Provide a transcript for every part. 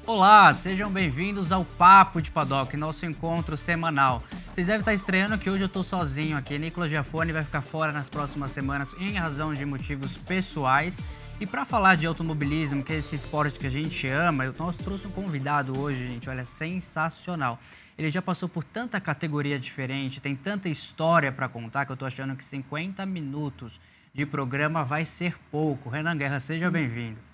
Olá, sejam bem-vindos ao Papo de Paddock, nosso encontro semanal. Vocês devem estar estranhando que hoje eu estou sozinho aqui. Nicolas Giafone vai ficar fora nas próximas semanas em razão de motivos pessoais. E para falar de automobilismo, que é esse esporte que a gente ama, eu trouxe um convidado hoje, gente, olha, sensacional. Ele já passou por tanta categoria diferente, tem tanta história para contar que eu estou achando que 50 minutos de programa vai ser pouco. Renan Guerra, seja bem-vindo.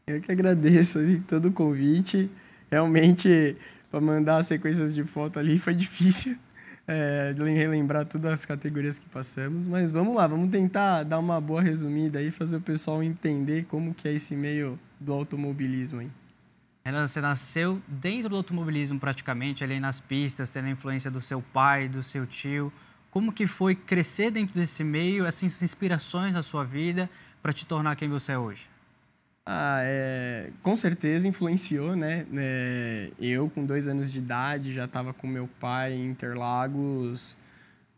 Eu que agradeço todo o convite. Realmente, para mandar as sequências de foto ali foi difícil relembrar todas as categorias que passamos. Mas vamos lá, vamos tentar dar uma boa resumida aí, fazer o pessoal entender como que é esse meio do automobilismo aí. Renan, você nasceu dentro do automobilismo praticamente, ali nas pistas, tendo a influência do seu pai, do seu tio. Como que foi crescer dentro desse meio, essas inspirações na sua vida para te tornar quem você é hoje? Com certeza influenciou, né? Eu, com 2 anos de idade, já estava com meu pai em Interlagos,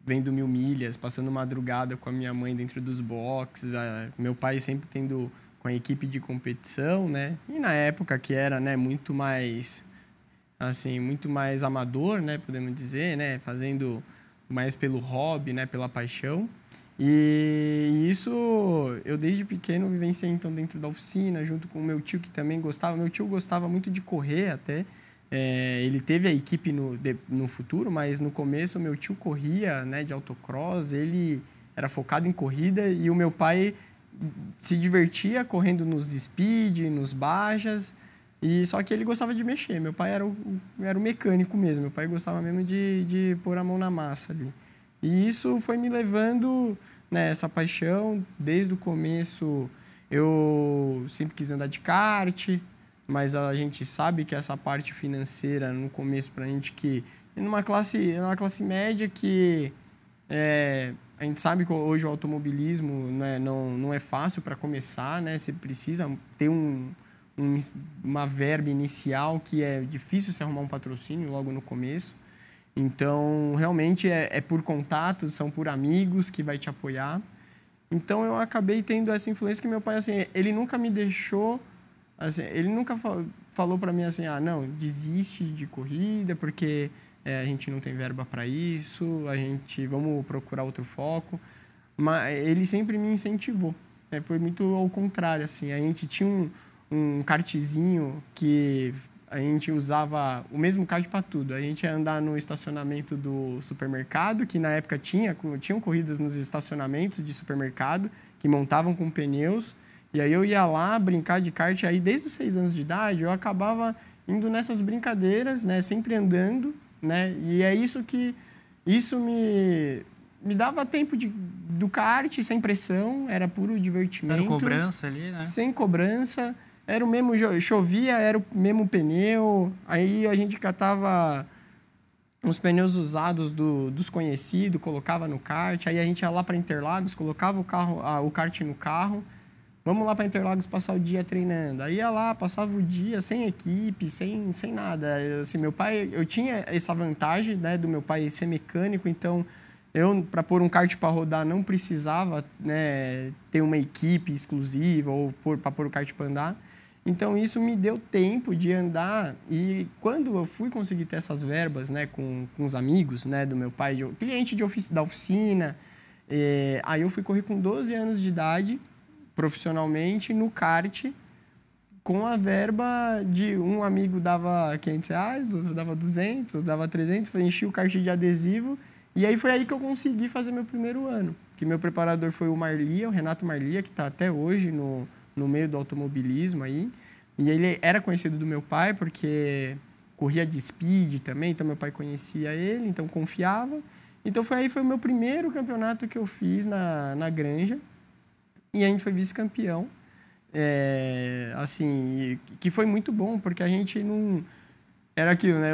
vendo 1000 milhas, passando madrugada com a minha mãe dentro dos boxes. Meu pai sempre tendo com a equipe de competição, né? E na época que era, né, muito mais amador, né, podemos dizer, né? Fazendo mais pelo hobby, né, pela paixão. E isso eu desde pequeno vivenciei então dentro da oficina, junto com o meu tio que também gostava. Meu tio gostava muito de correr até. Ele teve a equipe no futuro, mas no começo o meu tio corria, né, de autocross, ele era focado em corrida e o meu pai se divertia correndo nos speed, nos bajas, e só que ele gostava de mexer. Meu pai era o mecânico mesmo, meu pai gostava mesmo de pôr a mão na massa ali. E isso foi me levando, né, essa paixão. Desde o começo eu sempre quis andar de kart, mas a gente sabe que essa parte financeira no começo pra gente que numa classe média que a gente sabe que hoje o automobilismo, né, não é fácil para começar, né? Você precisa ter uma verba inicial que é difícil se arrumar um patrocínio logo no começo. Então, realmente é por contatos, são por amigos que vai te apoiar. Então, eu acabei tendo essa influência que meu pai, assim, ele nunca me deixou, assim, ele nunca falou para mim assim, não, desiste de corrida porque a gente não tem verba para isso, vamos procurar outro foco. Mas ele sempre me incentivou, né? Foi muito ao contrário, assim, a gente tinha um kartzinho que a gente usava o mesmo kart para tudo. A gente ia andar no estacionamento do supermercado, que na época tinham corridas nos estacionamentos de supermercado, que montavam com pneus. E aí eu ia lá brincar de kart. Aí desde os 6 anos de idade eu acabava indo nessas brincadeiras, né, sempre andando, né? E é isso me dava tempo do kart sem pressão, era puro divertimento. Sem cobrança ali, né? Sem cobrança. Era o mesmo, chovia, era o mesmo pneu. Aí a gente catava uns pneus usados dos conhecidos, colocava no kart. Aí a gente ia lá para Interlagos, colocava o kart no carro. Vamos lá para Interlagos passar o dia treinando. Aí ia lá, passava o dia sem equipe, sem nada. Assim, meu pai, eu tinha essa vantagem, né, do meu pai ser mecânico, então eu, para pôr um kart para rodar, não precisava, né, ter uma equipe exclusiva ou para pôr o kart para andar. Então, isso me deu tempo de andar. E quando eu fui conseguir ter essas verbas, né, com os amigos, né, do meu pai, cliente da oficina, aí eu fui correr com 12 anos de idade, profissionalmente, no kart, com a verba de um amigo dava R$500, outro dava 200, outro dava 300, enchi o kart de adesivo. E aí foi aí que eu consegui fazer meu primeiro ano. Que meu preparador foi o Marlia, o Renato Marlia, que está até hoje no meio do automobilismo aí. E ele era conhecido do meu pai porque corria de speed também, então meu pai conhecia ele, então confiava. Então foi o meu primeiro campeonato que eu fiz na Granja. E a gente foi vice-campeão. Assim, que foi muito bom, porque a gente não... Era aquilo, né?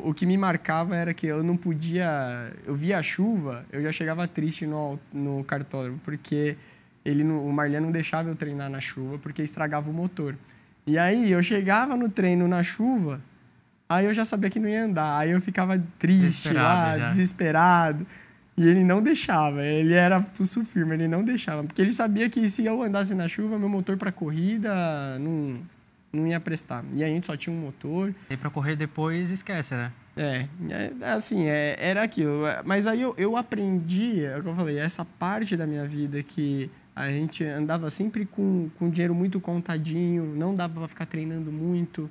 O que me marcava era que eu não podia... Eu via a chuva, eu já chegava triste no cartódromo, porque o Marlian não deixava eu treinar na chuva, porque estragava o motor. E aí eu chegava no treino na chuva, aí eu já sabia que não ia andar, aí eu ficava triste desesperado. E ele não deixava, ele era pulso firme, ele não deixava. Porque ele sabia que se eu andasse na chuva, meu motor para corrida não ia prestar. E a gente só tinha um motor. E para correr depois, esquece, né? Era aquilo. Mas aí eu aprendi, é o que eu falei, essa parte da minha vida que a gente andava sempre com dinheiro muito contadinho, não dava para ficar treinando muito.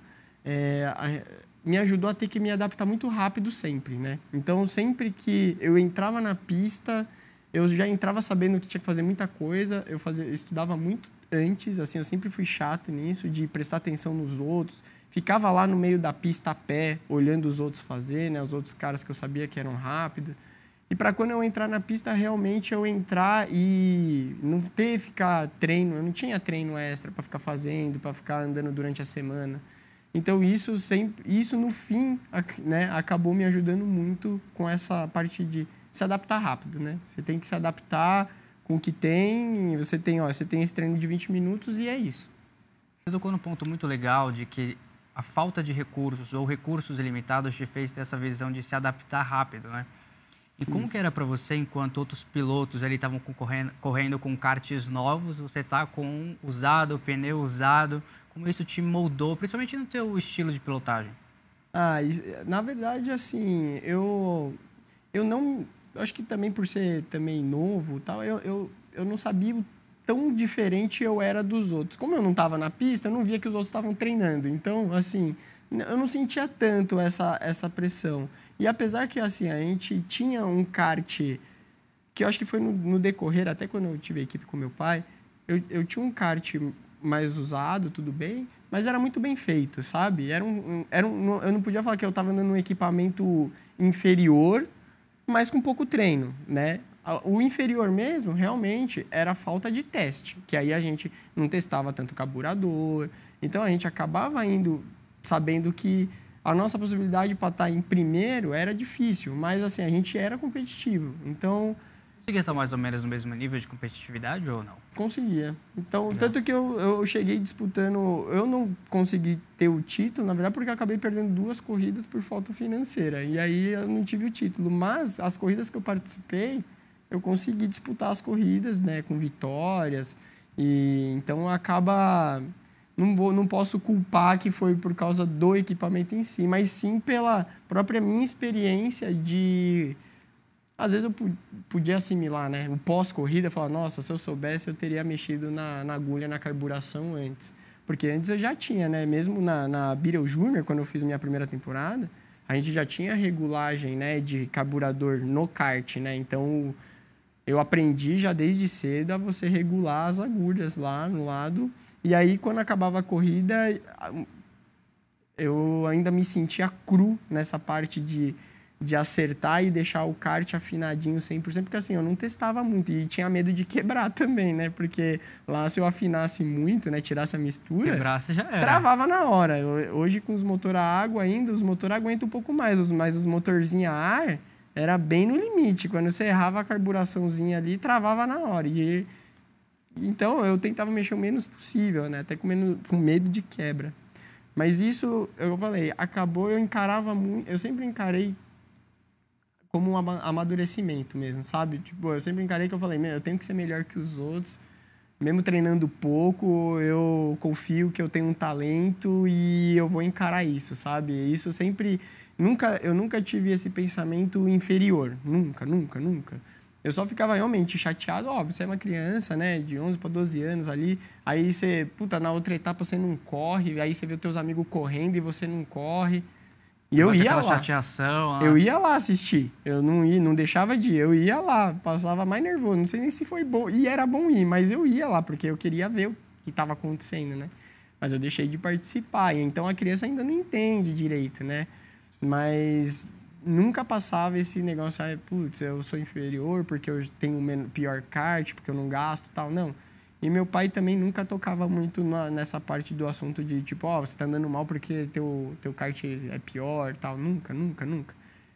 Me ajudou a ter que me adaptar muito rápido sempre, né? Então, sempre que eu entrava na pista, eu já entrava sabendo que tinha que fazer muita coisa. Eu estudava muito antes, assim, eu sempre fui chato nisso, de prestar atenção nos outros. Ficava lá no meio da pista a pé, olhando os outros fazer, né? Os outros caras que eu sabia que eram rápidos. E para quando eu entrar na pista, realmente eu entrar e não ter ficar treino. Eu não tinha treino extra para ficar fazendo, para ficar andando durante a semana. Então, isso no fim, né, acabou me ajudando muito com essa parte de se adaptar rápido, né? Você tem que se adaptar com o que tem. Você tem esse treino de 20 minutos e é isso. Você tocou num ponto muito legal de que a falta de recursos ou recursos ilimitados te fez ter essa visão de se adaptar rápido, né? E como que era para você, enquanto outros pilotos ali estavam correndo com karts novos, você tá com pneu usado, como isso te moldou, principalmente no teu estilo de pilotagem? Na verdade, assim, eu acho que também por ser também novo, tal, eu não sabia o tão diferente eu era dos outros. Como eu não estava na pista, eu não via que os outros estavam treinando. Então, assim, eu não sentia tanto essa pressão. E apesar que, assim, a gente tinha um kart, que eu acho que foi no decorrer, até quando eu tive a equipe com meu pai, eu tinha um kart mais usado, tudo bem, mas era muito bem feito, sabe? Eu não podia falar que eu estava andando num equipamento inferior, mas com pouco treino, né? O inferior mesmo, realmente, era a falta de teste, que aí a gente não testava tanto carburador. Então, a gente acabava indo sabendo que a nossa possibilidade para estar em primeiro era difícil, mas, assim, a gente era competitivo. Então... Conseguia estar mais ou menos no mesmo nível de competitividade ou não? Conseguia. Então, tanto que eu cheguei disputando... Eu não consegui ter o título, na verdade, porque eu acabei perdendo 2 corridas por falta financeira. E aí, eu não tive o título. Mas, as corridas que eu participei, eu consegui disputar as corridas, né, com vitórias. E então acaba... Não posso culpar que foi por causa do equipamento em si, mas sim pela própria minha experiência de... Às vezes eu podia assimilar, né, o pós-corrida, falar, nossa, se eu soubesse, eu teria mexido na agulha, na carburação antes. Porque antes eu já tinha, né, mesmo na Beetle Junior, quando eu fiz minha primeira temporada, a gente já tinha regulagem, né, de carburador no kart, né, então... Eu aprendi já desde cedo a você regular as agulhas lá no lado. E aí, quando acabava a corrida, eu ainda me sentia cru nessa parte de acertar e deixar o kart afinadinho 100%. Porque, assim, eu não testava muito. E tinha medo de quebrar também, né? Porque lá, se eu afinasse muito, né? Tirasse a mistura... Quebrasse já era. Travava na hora. Hoje, com os motores a água ainda, os motores aguentam um pouco mais. Mas os motorzinhos a ar... Era bem no limite. Quando você errava a carburaçãozinha ali, travava na hora. Então, eu tentava mexer o menos possível, né? Até com medo de quebra. Mas isso, eu falei, acabou, eu encarava muito... Eu sempre encarei como um amadurecimento mesmo, sabe? Tipo, eu sempre encarei que eu falei, eu tenho que ser melhor que os outros. Mesmo treinando pouco, eu confio que eu tenho um talento e eu vou encarar isso, sabe? Isso sempre... Eu nunca tive esse pensamento inferior. Nunca. Eu só ficava realmente chateado. Você é uma criança, né? De 11 para 12 anos ali. Aí você, na outra etapa você não corre. Aí você vê os teus amigos correndo e você não corre. E eu ia lá. Chateação, eu ia lá assistir. Eu não deixava de ir. Eu ia lá. Passava mais nervoso. Não sei nem se foi bom. E era bom ir, mas eu ia lá, porque eu queria ver o que estava acontecendo, né? Mas eu deixei de participar. Então a criança ainda não entende direito, né? Mas nunca passava esse negócio, eu sou inferior porque eu tenho pior kart, porque eu não gasto e tal. Não. E meu pai também nunca tocava muito nessa parte do assunto de, tipo, você tá andando mal porque teu kart é pior e tal. Nunca.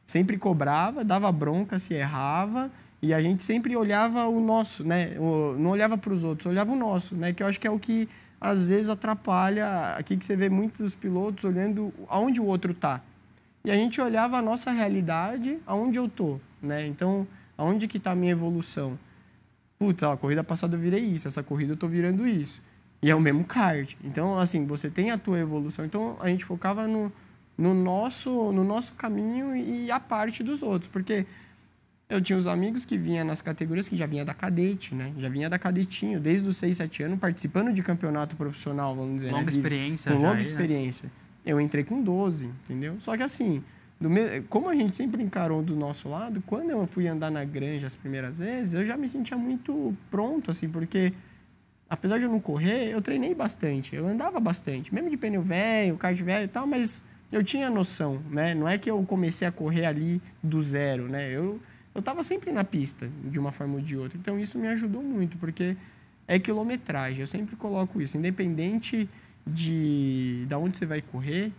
Sempre cobrava, dava bronca se errava, e a gente sempre olhava o nosso, né? Não olhava para os outros, olhava o nosso, né? Que eu acho que é o que, às vezes, atrapalha. Aqui que você vê muitos pilotos olhando aonde o outro tá. E a gente olhava a nossa realidade, aonde eu tô, né? Então, aonde que tá a minha evolução? A corrida passada eu virei isso, essa corrida eu tô virando isso. E é o mesmo kart. Então, assim, você tem a tua evolução. Então, a gente focava no nosso caminho e a parte dos outros. Porque eu tinha os amigos que vinham nas categorias que já vinha da cadete, né? Já vinha da cadetinho, desde os 6, 7 anos, participando de campeonato profissional, vamos dizer. Longa né? experiência Com já longa aí, experiência. Né? Eu entrei com 12, entendeu? Só que assim, como a gente sempre encarou do nosso lado, quando eu fui andar na granja as primeiras vezes, eu já me sentia muito pronto, assim, porque apesar de eu não correr, eu treinei bastante, eu andava bastante, mesmo de pneu velho, kart velho e tal, mas eu tinha noção, né? Não é que eu comecei a correr ali do zero, né? Eu estava sempre na pista, de uma forma ou de outra. Então, isso me ajudou muito, porque é quilometragem. Eu sempre coloco isso. Independente de onde você vai correr,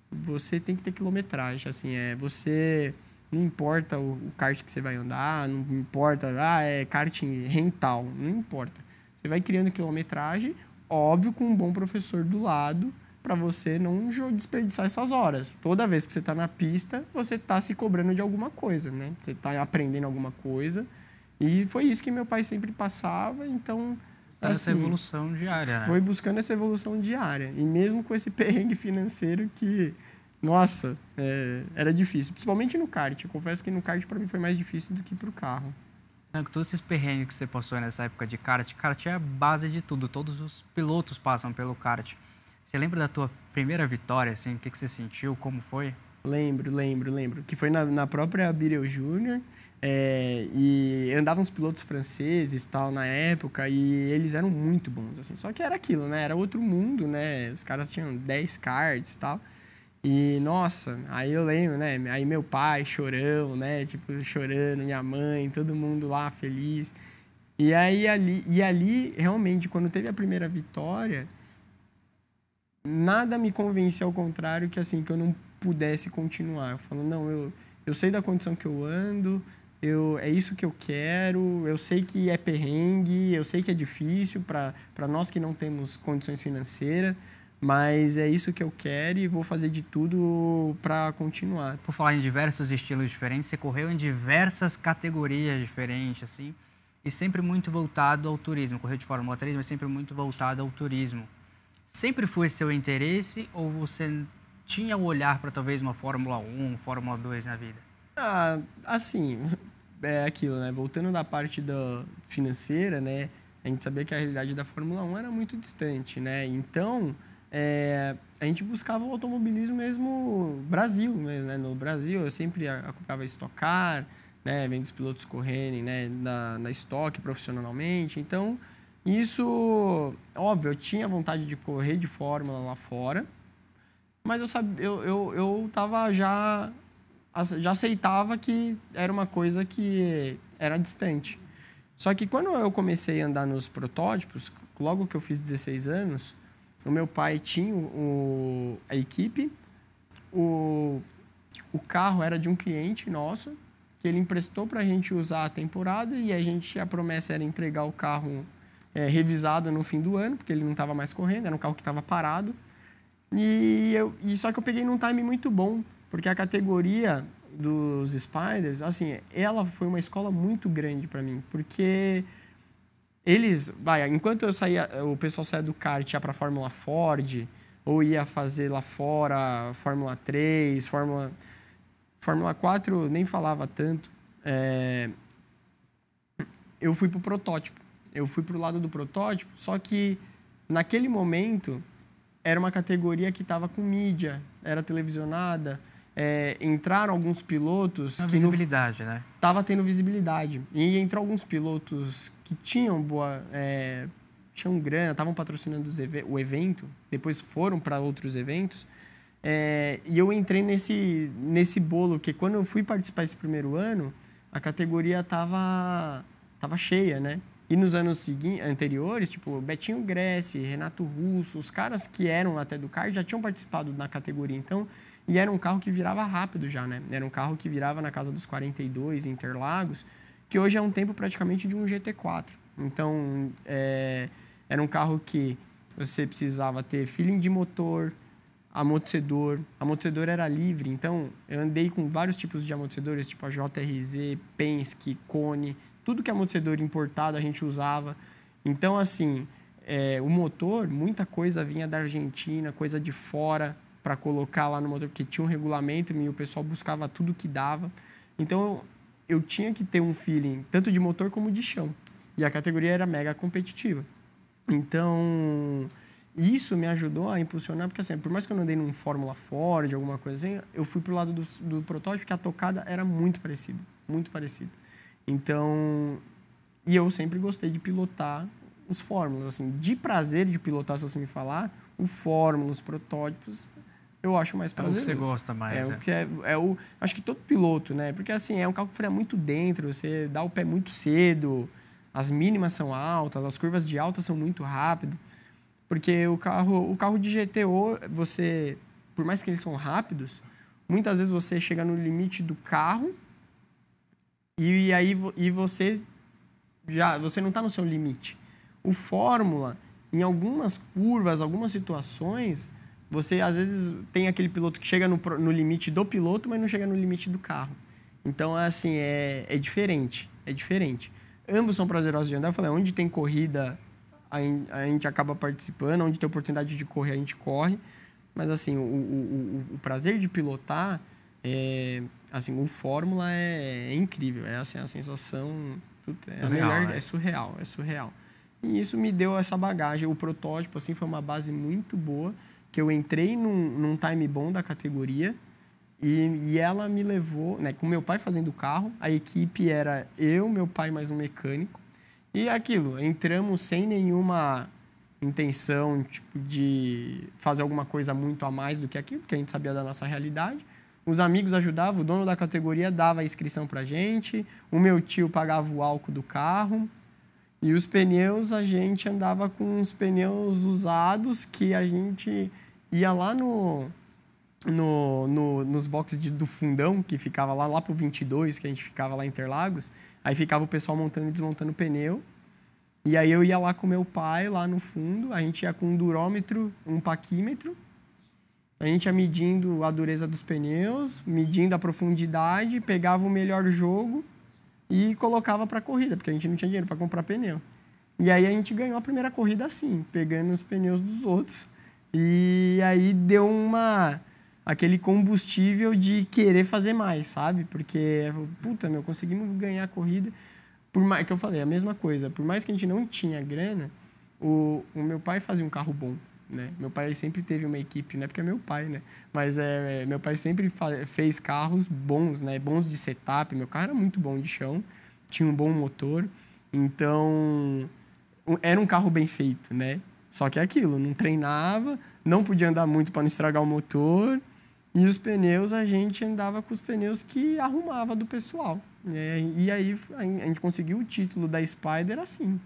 você tem que ter quilometragem. Assim, você... Não importa o kart que você vai andar, não importa... é kart rental. Não importa. Você vai criando quilometragem, óbvio, com um bom professor do lado, para você não desperdiçar essas horas. Toda vez que você está na pista, você está se cobrando de alguma coisa, né? Você está aprendendo alguma coisa. E foi isso que meu pai sempre passava, então... Assim, essa evolução diária, né? Foi buscando essa evolução diária. E mesmo com esse perrengue financeiro que, nossa, era difícil. Principalmente no kart. Eu confesso que no kart, para mim, foi mais difícil do que para o carro. Todos esses perrengues que você passou nessa época de kart, kart é a base de tudo. Todos os pilotos passam pelo kart. Você lembra da tua primeira vitória, assim? O que você sentiu? Como foi? Lembro. Que foi na própria Birel Júnior. E andavam os pilotos franceses tal na época e eles eram muito bons, assim. Só que era aquilo, né? Era outro mundo, né? Os caras tinham 10 karts e tal. E, nossa, aí eu lembro, né? Aí meu pai, chorão, né? Tipo, chorando, minha mãe, todo mundo lá feliz. E aí ali, realmente, quando teve a primeira vitória... Nada me convencia ao contrário que assim que eu não pudesse continuar. Eu falo, não, eu sei da condição que eu ando, é isso que eu quero, eu sei que é perrengue, eu sei que é difícil para nós que não temos condições financeiras, mas é isso que eu quero e vou fazer de tudo para continuar. Por falar em diversos estilos diferentes, você correu em diversas categorias diferentes, assim, e sempre muito voltado ao turismo. Correu de Fórmula 3, mas sempre muito voltado ao turismo. Sempre foi seu interesse ou você tinha o olhar para talvez uma Fórmula 1, Fórmula 2 na vida? Assim, é aquilo, né? Voltando da parte financeira, né? A gente sabia que a realidade da Fórmula 1 era muito distante, né? Então, a gente buscava o automobilismo mesmo Brasil, né? No Brasil, eu sempre acompanhava Stock Car, né? Vendo os pilotos correrem, né? Na Stock profissionalmente. Então... Isso, óbvio, eu tinha vontade de correr de Fórmula lá fora, mas eu tava já aceitava que era uma coisa que era distante. Só que quando eu comecei a andar nos protótipos, logo que eu fiz 16 anos, o meu pai tinha a equipe, o carro era de um cliente nosso, que ele emprestou para a gente usar a temporada e a promessa era entregar o carro revisado no fim do ano, porque ele não estava mais correndo, era um carro que estava parado. Só que eu peguei num time muito bom, porque a categoria dos Spiders, assim, ela foi uma escola muito grande para mim, porque enquanto eu saía, o pessoal saía do kart e ia para Fórmula Ford, ou ia fazer lá fora Fórmula 3, Fórmula 4 nem falava tanto. Eu fui pro protótipo. Eu fui pro lado do protótipo, só que naquele momento era uma categoria que estava com mídia, era televisionada, entraram alguns pilotos... Uma visibilidade, né? Tava tendo visibilidade. E entrou alguns pilotos que tinham tinham grana, estavam patrocinando o evento, depois foram para outros eventos. E eu entrei nesse bolo, que quando eu fui participar esse primeiro ano, a categoria tava cheia, né? E nos anos anteriores, tipo, Betinho Gressi, Renato Russo, os caras que eram até do kart já tinham participado na categoria. Então, e era um carro que virava rápido já, né? Era um carro que virava na casa dos 42 em Interlagos, que hoje é um tempo praticamente de um GT4. Então, era um carro que você precisava ter feeling de motor, amortecedor. Amortecedor era livre, então eu andei com vários tipos de amortecedores, tipo a JRZ, Penske, Kone, tudo que é amortecedor importado a gente usava. Então, assim, o motor, muita coisa vinha da Argentina, coisa de fora, para colocar lá no motor, porque tinha um regulamento e o pessoal buscava tudo que dava. Então, eu tinha que ter um feeling, tanto de motor como de chão. E a categoria era mega competitiva. Então, isso me ajudou a impulsionar, porque assim, por mais que eu não andei num Fórmula Ford, alguma coisa assim, eu fui pro lado do protótipo, porque a tocada era muito parecida, muito parecida. Então, e eu sempre gostei de pilotar os Fórmulas, assim, de prazer de pilotar, se você me falar, o Fórmula, os protótipos, eu acho mais prazeroso. É o que você gosta mais. O que acho que todo piloto, né? Porque assim, é um carro que freia muito dentro, você dá o pé muito cedo, as mínimas são altas, as curvas de alta são muito rápidas. Porque o carro de GTO, você, por mais que eles são rápidos, muitas vezes você chega no limite do carro e você não está no seu limite. O Fórmula, em algumas curvas, algumas situações, você às vezes tem aquele piloto que chega no limite do piloto, mas não chega no limite do carro. Então, assim, é diferente. É diferente. Ambos são prazerosos de andar. Eu falei, onde tem corrida, a gente acaba participando. Onde tem oportunidade de correr, a gente corre. Mas, assim, o prazer de pilotar, assim, o Fórmula é incrível. É, assim, a sensação... É a melhor, né? É surreal. E isso me deu essa bagagem. O protótipo, assim, foi uma base muito boa, que eu entrei num time bom da categoria e ela me levou, né, com meu pai fazendo o carro, a equipe era eu, meu pai mais um mecânico, e aquilo, entramos sem nenhuma intenção tipo, de fazer alguma coisa muito a mais do que aquilo, porque a gente sabia da nossa realidade. Os amigos ajudavam, o dono da categoria dava a inscrição pra gente, o meu tio pagava o álcool do carro. E os pneus, a gente andava com uns pneus usados que a gente ia lá nos boxes do fundão, que ficava lá pro 22, que a gente ficava lá em Interlagos. Aí ficava o pessoal montando e desmontando pneu. E aí eu ia lá com meu pai, lá no fundo. A gente ia com um durômetro, um paquímetro. A gente ia medindo a dureza dos pneus, medindo a profundidade, pegava o melhor jogo e colocava para corrida, porque a gente não tinha dinheiro para comprar pneu. E aí a gente ganhou a primeira corrida assim, pegando os pneus dos outros. E aí deu aquele combustível de querer fazer mais, sabe? Porque, puta, conseguimos ganhar a corrida. Por mais que eu falei, a mesma coisa. Por mais que a gente não tinha grana, o meu pai fazia um carro bom, né? Meu pai sempre teve uma equipe, não é porque é meu pai, né? Mas meu pai sempre fez carros bons, né? Bons de setup. Meu carro era muito bom de chão, tinha um bom motor. Então, era um carro bem feito, né? Só que é aquilo, não treinava, não podia andar muito para não estragar o motor. E os pneus, a gente andava com os pneus que arrumava do pessoal. E aí, a gente conseguiu o título da Spider assim.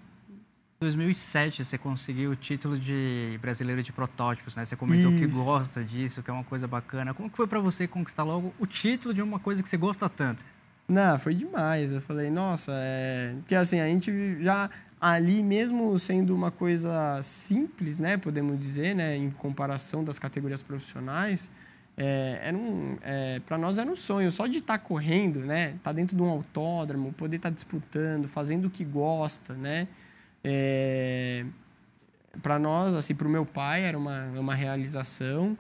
Em 2007, você conseguiu o título de brasileiro de protótipos, né? Você comentou que gosta disso, que é uma coisa bacana. Como que foi para você conquistar logo o título de uma coisa que você gosta tanto? Não, foi demais. Eu falei, nossa, porque assim, a gente já ali, mesmo sendo uma coisa simples, né? Podemos dizer, né? Em comparação das categorias profissionais, para nós era um sonho. Só de estar correndo, né? Estar dentro de um autódromo, poder estar disputando, fazendo o que gosta, né? Para nós, assim, para o meu pai, era uma realização.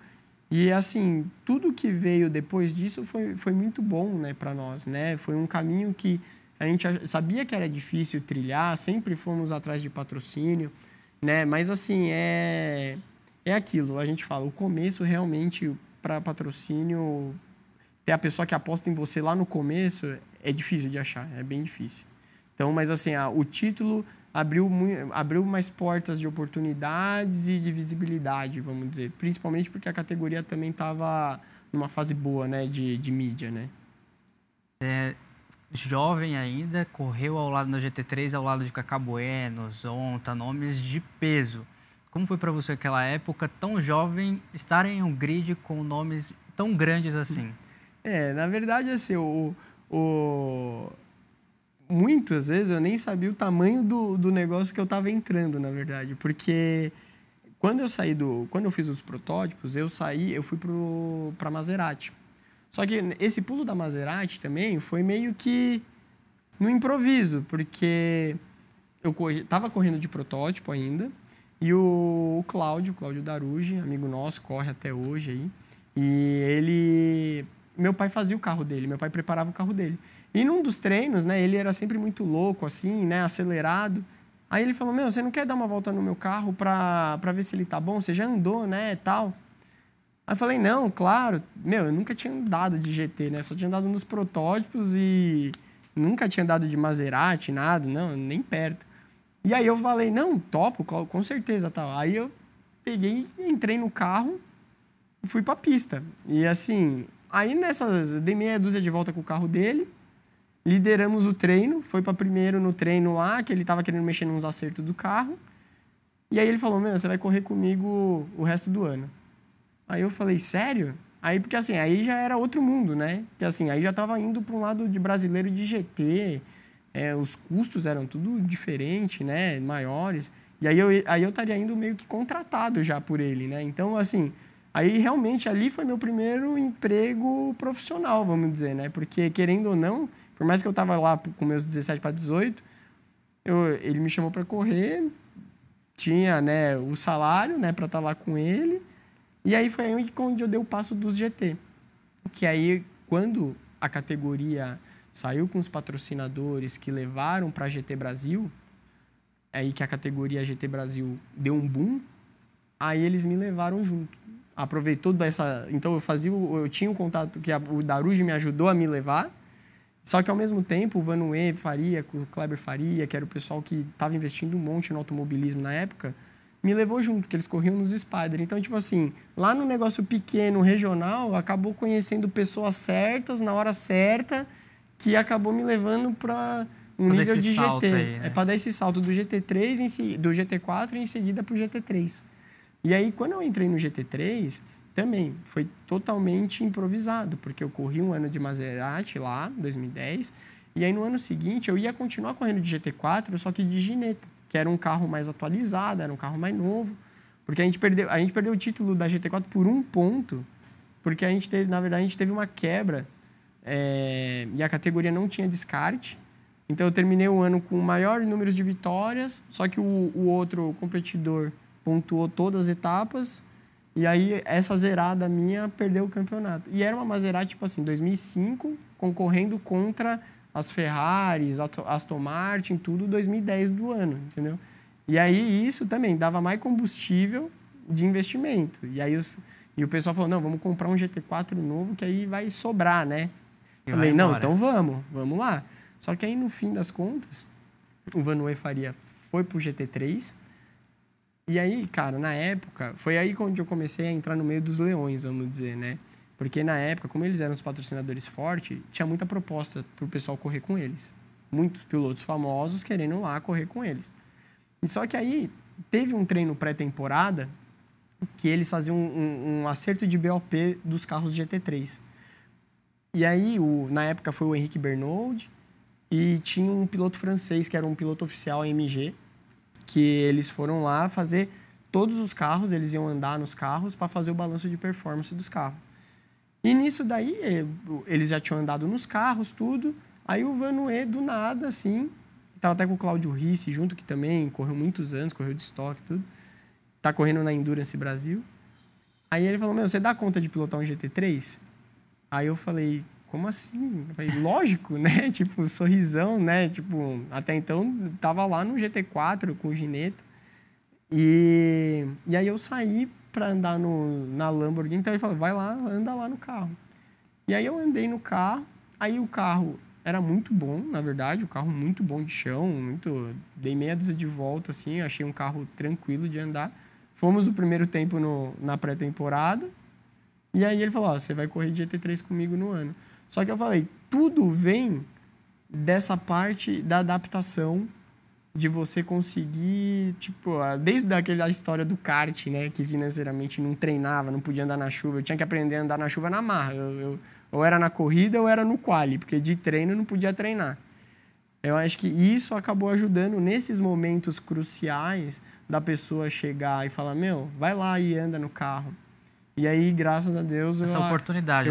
E, assim, tudo que veio depois disso foi muito bom, né, para nós, né? Foi um caminho que a gente sabia que era difícil trilhar, sempre fomos atrás de patrocínio, né? Mas, assim, é aquilo, a gente fala, o começo realmente, para patrocínio, ter a pessoa que aposta em você lá no começo é difícil de achar, é bem difícil. Então, mas, assim, o título abriu mais portas de oportunidades e de visibilidade, vamos dizer. Principalmente porque a categoria também estava numa fase boa, né, de mídia, né? Jovem ainda, correu ao lado da GT3, ao lado de Cacá Bueno, Zonta, nomes de peso. Como foi para você aquela época, tão jovem, estar em um grid com nomes tão grandes assim? Na verdade, assim, muitas vezes eu nem sabia o tamanho do negócio que eu estava entrando, na verdade. Porque quando eu fiz os protótipos, eu fui para Maserati. Só que esse pulo da Maserati também foi meio que no improviso, porque eu estava correndo de protótipo ainda, E o Cláudio Darugi, amigo nosso, corre até hoje aí. E ele... Meu pai fazia o carro dele, meu pai preparava o carro dele. E num dos treinos, né, ele era sempre muito louco, assim, né, acelerado. Aí ele falou, meu, você não quer dar uma volta no meu carro pra ver se ele tá bom? Você já andou, né, tal. Aí eu falei, não, claro. Meu, eu nunca tinha andado de GT, né, só tinha andado nos protótipos e nunca tinha andado de Maserati, nada, não, nem perto. E aí eu falei, não, topo, com certeza, tal. Aí eu peguei, entrei no carro e fui pra pista. E assim, aí nessas, dei meia dúzia de volta com o carro dele, lideramos o treino, foi para primeiro no treino lá, que ele estava querendo mexer nos acertos do carro. E aí ele falou, meu, você vai correr comigo o resto do ano. Aí eu falei, sério? Aí, porque assim, aí já era outro mundo, né? Que assim, aí já estava indo para um lado de brasileiro de GT, os custos eram tudo diferente, né? Maiores. E aí eu estaria indo meio que contratado já por ele, né? Então, assim, aí realmente ali foi meu primeiro emprego profissional, vamos dizer, né? Porque, querendo ou não, por mais que eu estava lá com meus 17 para 18, ele me chamou para correr, tinha, né, o salário, né, para estar lá com ele. E aí foi aí onde eu dei o passo dos GT. Que aí, quando a categoria saiu com os patrocinadores que levaram para a GT Brasil, aí que a categoria GT Brasil deu um boom, aí eles me levaram junto. Aproveitou dessa... Então eu tinha um contato que o Darugi me ajudou a me levar. Só que, ao mesmo tempo, o Vanue Faria, o Kleber Faria, que era o pessoal que estava investindo um monte no automobilismo na época, me levou junto, porque eles corriam nos Spider. Então, tipo assim, lá no negócio pequeno, regional, acabou conhecendo pessoas certas, na hora certa, que acabou me levando para um nível de GT. Aí, né? Para dar esse salto do GT3, do GT4 e em seguida para o GT3. E aí, quando eu entrei no GT3... Também foi totalmente improvisado, porque eu corri um ano de Maserati lá, 2010, e aí no ano seguinte eu ia continuar correndo de GT4, só que de Gineta, que era um carro mais atualizado, era um carro mais novo, porque a gente perdeu o título da GT4 por um ponto, porque na verdade, a gente teve uma quebra e a categoria não tinha descarte, então eu terminei o ano com maior número de vitórias, só que o outro competidor pontuou todas as etapas. E aí, essa zerada minha perdeu o campeonato. E era uma Maserati, tipo assim, 2005, concorrendo contra as Ferraris, Aston Martin, tudo 2010 do ano, entendeu? E aí, isso também dava mais combustível de investimento. E aí, o pessoal falou, não, vamos comprar um GT4 novo, que aí vai sobrar, né? Eu falei, não, então vamos lá. Só que aí, no fim das contas, o Vanue Faria foi pro GT3, e aí, cara, na época, foi aí onde eu comecei a entrar no meio dos leões, vamos dizer, né? Porque na época, como eles eram os patrocinadores fortes, tinha muita proposta pro pessoal correr com eles. Muitos pilotos famosos querendo lá correr com eles. E só que aí, teve um treino pré-temporada que eles faziam um acerto de BOP dos carros GT3. E aí, na época, foi o Henrique Bernold e tinha um piloto francês, que era um piloto oficial AMG, que eles foram lá fazer todos os carros, eles iam andar nos carros para fazer o balanço de performance dos carros. E nisso daí, eles já tinham andado nos carros, tudo. Aí o Vanue, do nada, assim, estava até com o Cláudio Risse junto, que também correu muitos anos, correu de estoque, tudo. Tá correndo na Endurance Brasil. Aí ele falou, meu, você dá conta de pilotar um GT3? Aí eu falei, como assim? Eu falei, lógico, né? Tipo, sorrisão, né? Tipo, até então, tava lá no GT4 com o Gineta. E aí eu saí para andar na Lamborghini. Então ele falou, vai lá, anda lá no carro. E aí eu andei no carro. Aí o carro era muito bom, na verdade. O carro muito bom de chão. Dei meia dúzia de volta, assim. Achei um carro tranquilo de andar. Fomos o primeiro tempo na pré-temporada. E aí ele falou, você vai correr de GT3 comigo no ano. Só que eu falei, tudo vem dessa parte da adaptação, de você conseguir, tipo, desde aquela história do kart, né, que financeiramente não treinava, não podia andar na chuva, eu tinha que aprender a andar na chuva na marra, ou era na corrida ou era no quali, porque de treino eu não podia treinar. Eu acho que isso acabou ajudando nesses momentos cruciais da pessoa chegar e falar, meu, vai lá e anda no carro. E aí, graças a Deus, oportunidade,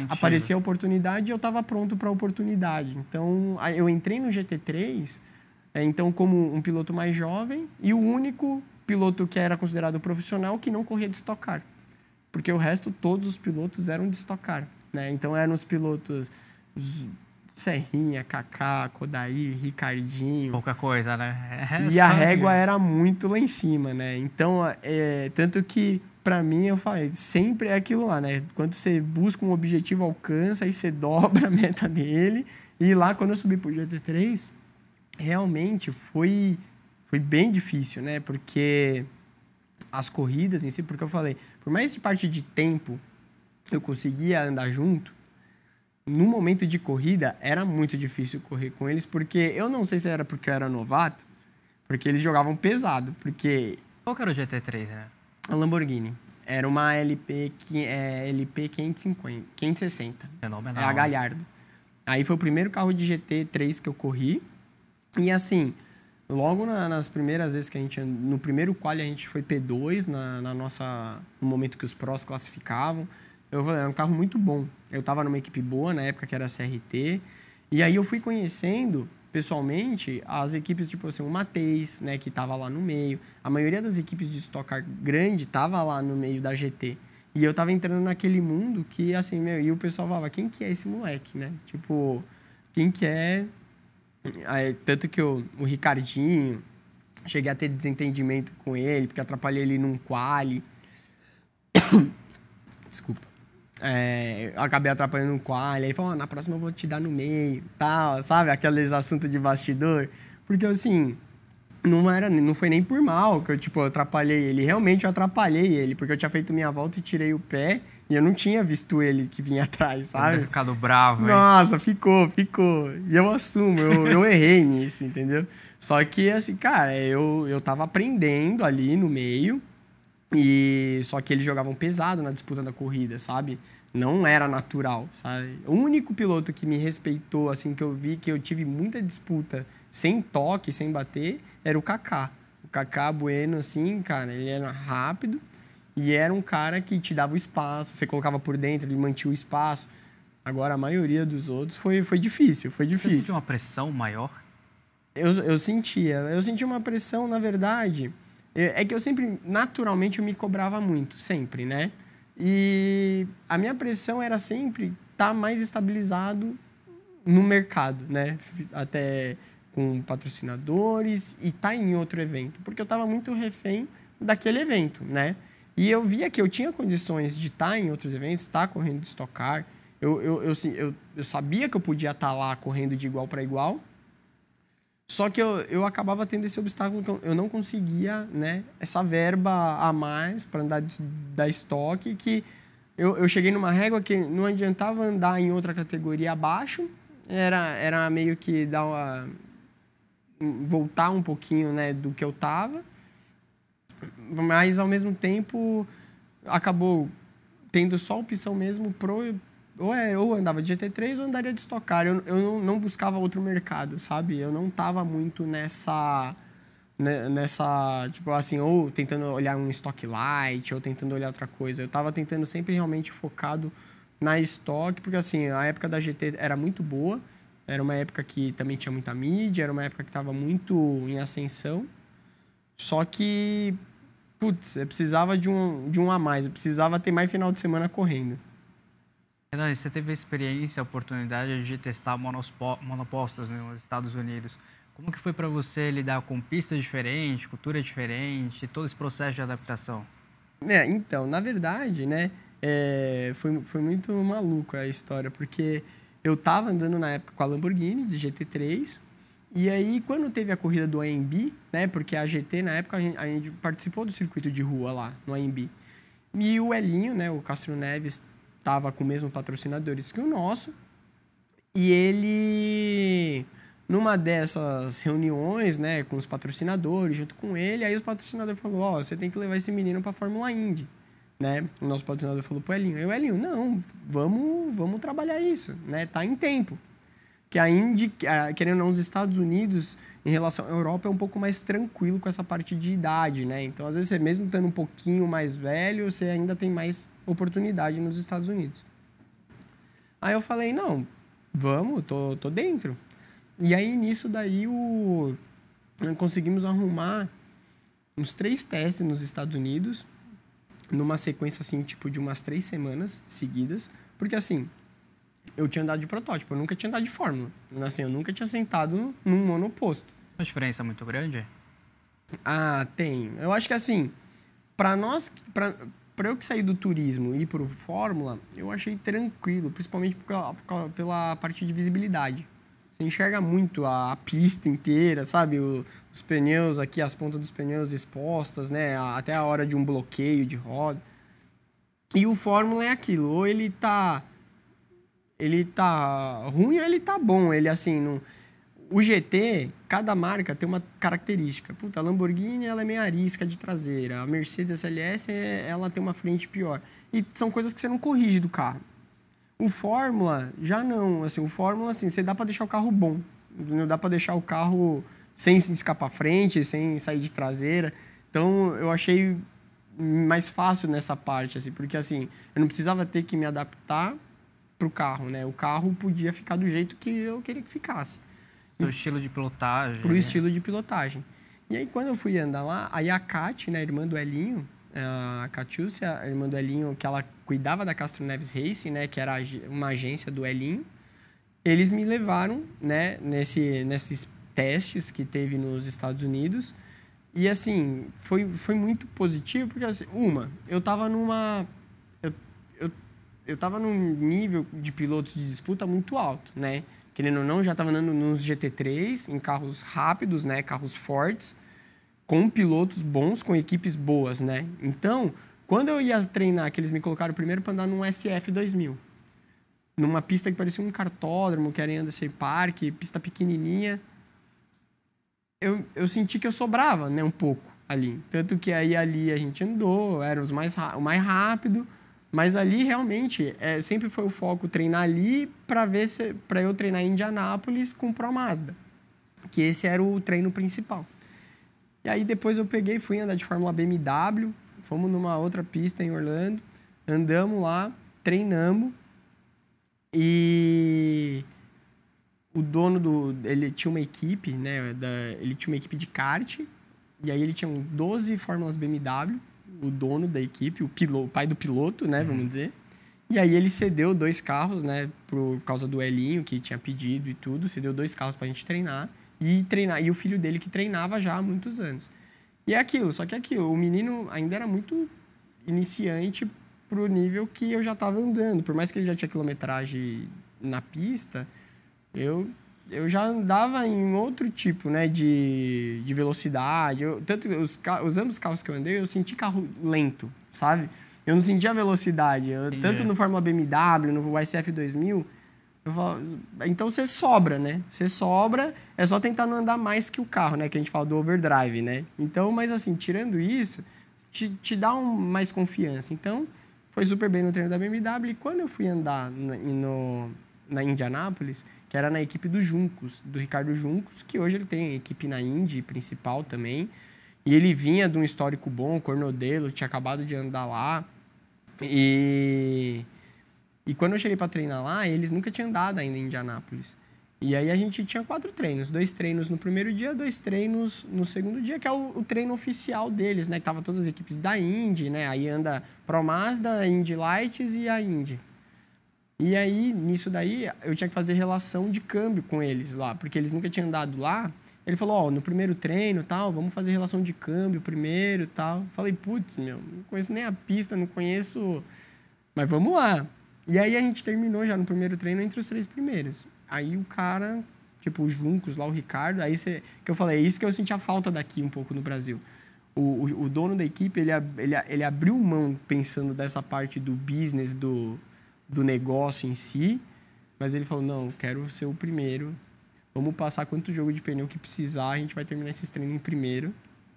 aparecia a oportunidade e eu estava pronto para a oportunidade. Então, eu entrei no GT3, então como um piloto mais jovem e o único piloto que era considerado profissional que não corria de Stock Car. Porque o resto, todos os pilotos eram de Stock Car, né? Então eram os pilotos Serrinha, Kaká, Kodair, Ricardinho. Pouca coisa, né? E a régua era muito lá em cima, né? Então, tanto que, pra mim, eu falei, sempre é aquilo lá, né? Quando você busca um objetivo, alcança, aí você dobra a meta dele. E lá, quando eu subi pro GT3, realmente foi bem difícil, né? Porque as corridas em si, porque eu falei, por mais de parte de tempo eu conseguia andar junto, no momento de corrida era muito difícil correr com eles, porque eu não sei se era porque eu era novato, porque eles jogavam pesado, porque... Qual que era o GT3, né? A Lamborghini. Era uma LP 560. Fenomenal. É a Gallardo. Aí foi o primeiro carro de GT3 que eu corri. E assim, logo nas primeiras vezes que a gente... No primeiro quali a gente foi P2, no momento que os prós classificavam. Eu falei, é um carro muito bom. Eu tava numa equipe boa na época, que era a CRT. E aí eu fui conhecendo, pessoalmente, as equipes, tipo assim, o Mateis, né, que tava lá no meio. A maioria das equipes de Stock Car grande tava lá no meio da GT. E eu tava entrando naquele mundo que, assim, e o pessoal falava, quem que é esse moleque, né? Tipo, quem que é... Aí, tanto que o Ricardinho, cheguei a ter desentendimento com ele, porque atrapalhei ele num quali. Desculpa. Eu acabei atrapalhando um quali. Aí falou, na próxima eu vou te dar no meio, tal, sabe? Aqueles assuntos de bastidor. Porque, assim, não foi nem por mal que eu atrapalhei ele. Realmente eu atrapalhei ele, porque eu tinha feito minha volta e tirei o pé e eu não tinha visto ele que vinha atrás, sabe? Deve ficado bravo, hein? Nossa, ficou. E eu assumo, eu errei nisso, entendeu? Só que, assim, cara, eu tava aprendendo ali no meio. Só que eles jogavam pesado na disputa da corrida, sabe? Não era natural, sabe? O único piloto que me respeitou, assim, que eu vi que eu tive muita disputa sem toque, sem bater, era o Kaká. O Kaká Bueno, assim, cara, ele era rápido e era um cara que te dava o espaço, você colocava por dentro, ele mantinha o espaço. Agora, a maioria dos outros foi difícil, foi difícil. Você sentiu uma pressão maior? Eu sentia uma pressão, na verdade... É que eu sempre, naturalmente, eu me cobrava muito, sempre, né? E a minha pressão era sempre estar mais estabilizado no mercado, né? Até com patrocinadores e estar em outro evento. Porque eu estava muito refém daquele evento, né? E eu via que eu tinha condições de estar em outros eventos, estar correndo de Stock Car. Eu sabia que eu podia estar lá correndo de igual para igual. Só que eu acabava tendo esse obstáculo que eu não conseguia, né, essa verba a mais para andar da estoque, que eu cheguei numa régua que não adiantava andar em outra categoria abaixo, era meio que voltar um pouquinho, né, do que eu tava, mas ao mesmo tempo acabou tendo só a opção mesmo ou andava de GT3 ou andaria de Stock Car. Eu não buscava outro mercado, sabe? Eu não tava muito nessa, tipo assim, ou tentando olhar um Stock Light, ou tentando olhar outra coisa. Eu tava tentando sempre realmente focado na Stock, porque assim, a época da GT era muito boa, era uma época que também tinha muita mídia, era uma época que tava muito em ascensão, só que, putz, eu precisava de um a mais, eu precisava ter mais final de semana correndo. Você teve a experiência, a oportunidade de testar monopostos nos Estados Unidos. Como que foi para você lidar com pistas diferentes, cultura diferente, todo esse processo de adaptação? Então, na verdade, né, foi muito maluco a história, porque eu tava andando na época com a Lamborghini de GT3, e aí quando teve a corrida do AMB, né, porque a GT na época a gente participou do circuito de rua lá no AMB, e o Elinho, né, o Castro Neves, estava com os mesmos patrocinadores que o nosso, e ele, numa dessas reuniões, né, com os patrocinadores, junto com ele, aí os patrocinadores falaram, você tem que levar esse menino para a Fórmula Indy, né? O nosso patrocinador falou pro Elinho. Aí o Elinho, não, vamos trabalhar isso, né? Tá em tempo. Que a Indy, querendo ou não, os Estados Unidos, em relação à Europa, é um pouco mais tranquilo com essa parte de idade, né? Então, às vezes, você mesmo estando um pouquinho mais velho, você ainda tem mais oportunidade nos Estados Unidos. Aí eu falei, não, vamos, tô dentro. E aí, nisso daí, conseguimos arrumar uns 3 testes nos Estados Unidos, numa sequência, assim, tipo, de umas 3 semanas seguidas. Porque, assim, eu tinha andado de protótipo, eu nunca tinha andado de Fórmula. Assim, eu nunca tinha sentado num monoposto. Uma diferença muito grande? Ah, tem. Eu acho que, assim, para eu que saí do turismo e ir pro Fórmula, eu achei tranquilo, principalmente pela parte de visibilidade. Você enxerga muito a pista inteira, sabe? Os pneus aqui, as pontas dos pneus expostas, né? Até a hora de um bloqueio de roda. E o Fórmula é aquilo, ou ele tá ruim ou ele tá bom. Ele, assim, não... O GT, cada marca tem uma característica. Puta, a Lamborghini, ela é meio arisca de traseira. A Mercedes SLS, ela tem uma frente pior. E são coisas que você não corrige do carro. O Fórmula, já não. Assim, o Fórmula, assim, você dá para deixar o carro bom. Não dá para deixar o carro sem escapar frente, sem sair de traseira. Então, eu achei mais fácil nessa parte, assim, porque, assim, eu não precisava ter que me adaptar pro carro, né? O carro podia ficar do jeito que eu queria que ficasse. Do estilo de pilotagem. Pro estilo de pilotagem. E aí, quando eu fui andar lá, aí a Kat, né, a irmã do Elinho, a Catiúcia, a irmã do Elinho, que ela cuidava da Castro Neves Racing, né, que era uma agência do Elinho, eles me levaram, né, nesses testes que teve nos Estados Unidos. E, assim, foi muito positivo, porque, assim, eu tava eu tava num nível de pilotos de disputa muito alto, né? Querendo ou não, já estava andando nos GT3, em carros rápidos, né? Carros fortes, com pilotos bons, com equipes boas, né? Então, quando eu ia treinar, que eles me colocaram primeiro para andar num SF2000, numa pista que parecia um kartódromo, que era em Anderson Park, pista pequenininha, eu senti que eu sobrava, né? Um pouco ali. Tanto que aí ali a gente andou, era o mais rápido. Mas ali, realmente, sempre foi o foco treinar ali para eu treinar em Indianápolis com o Pro Mazda. Que esse era o treino principal. E aí, depois eu peguei e fui andar de Fórmula BMW. Fomos numa outra pista em Orlando. Andamos lá, treinamos. E o dono ele tinha uma equipe, né? Ele tinha uma equipe de kart. E aí, ele tinha 12 Fórmulas BMW. O dono da equipe, o pai do piloto, né, vamos dizer. E aí ele cedeu 2 carros, né, por causa do Elinho, que tinha pedido e tudo, cedeu 2 carros pra gente treinar. E o filho dele que treinava já há muitos anos. E é aquilo, só que é aquilo, o menino ainda era muito iniciante pro nível que eu já estava andando. Por mais que ele já tinha quilometragem na pista, eu já andava em outro tipo, né, de velocidade. Os ambos carros que eu andei, eu senti carro lento, sabe? Eu não sentia velocidade. Tanto no Fórmula BMW, no SF2000, eu falo, então você sobra, né? Você sobra, é só tentar não andar mais que o carro, né? Que a gente fala do overdrive, né? Então, mas assim, tirando isso, te dá mais confiança. Então, foi super bem no treino da BMW. E quando eu fui andar na Indianápolis, que era na equipe do Juncos, do Ricardo Juncos, que hoje ele tem equipe na Indy principal também. E ele vinha de um histórico bom, Cornodelo, tinha acabado de andar lá. E quando eu cheguei para treinar lá, eles nunca tinham andado ainda em Indianápolis. E aí a gente tinha 4 treinos. 2 treinos no primeiro dia, 2 treinos no segundo dia, que é o treino oficial deles, né? Que tava todas as equipes da Indy, né? Aí anda Pro Mazda, Indy Lights e a Indy. E aí, nisso daí, eu tinha que fazer relação de câmbio com eles lá, porque eles nunca tinham andado lá. Ele falou, no primeiro treino, tal, vamos fazer relação de câmbio primeiro, tal. Falei, putz, não conheço nem a pista, não conheço... Mas vamos lá. E aí a gente terminou já no primeiro treino entre os 3 primeiros. Aí o cara, tipo, o Juncos lá, o Ricardo, que eu falei, é isso que eu senti a falta daqui um pouco no Brasil. O dono da equipe, ele abriu mão pensando dessa parte do business, do negócio em si, mas ele falou, não, quero ser o primeiro, vamos passar quanto jogo de pneu que precisar, a gente vai terminar esses treinos em primeiro,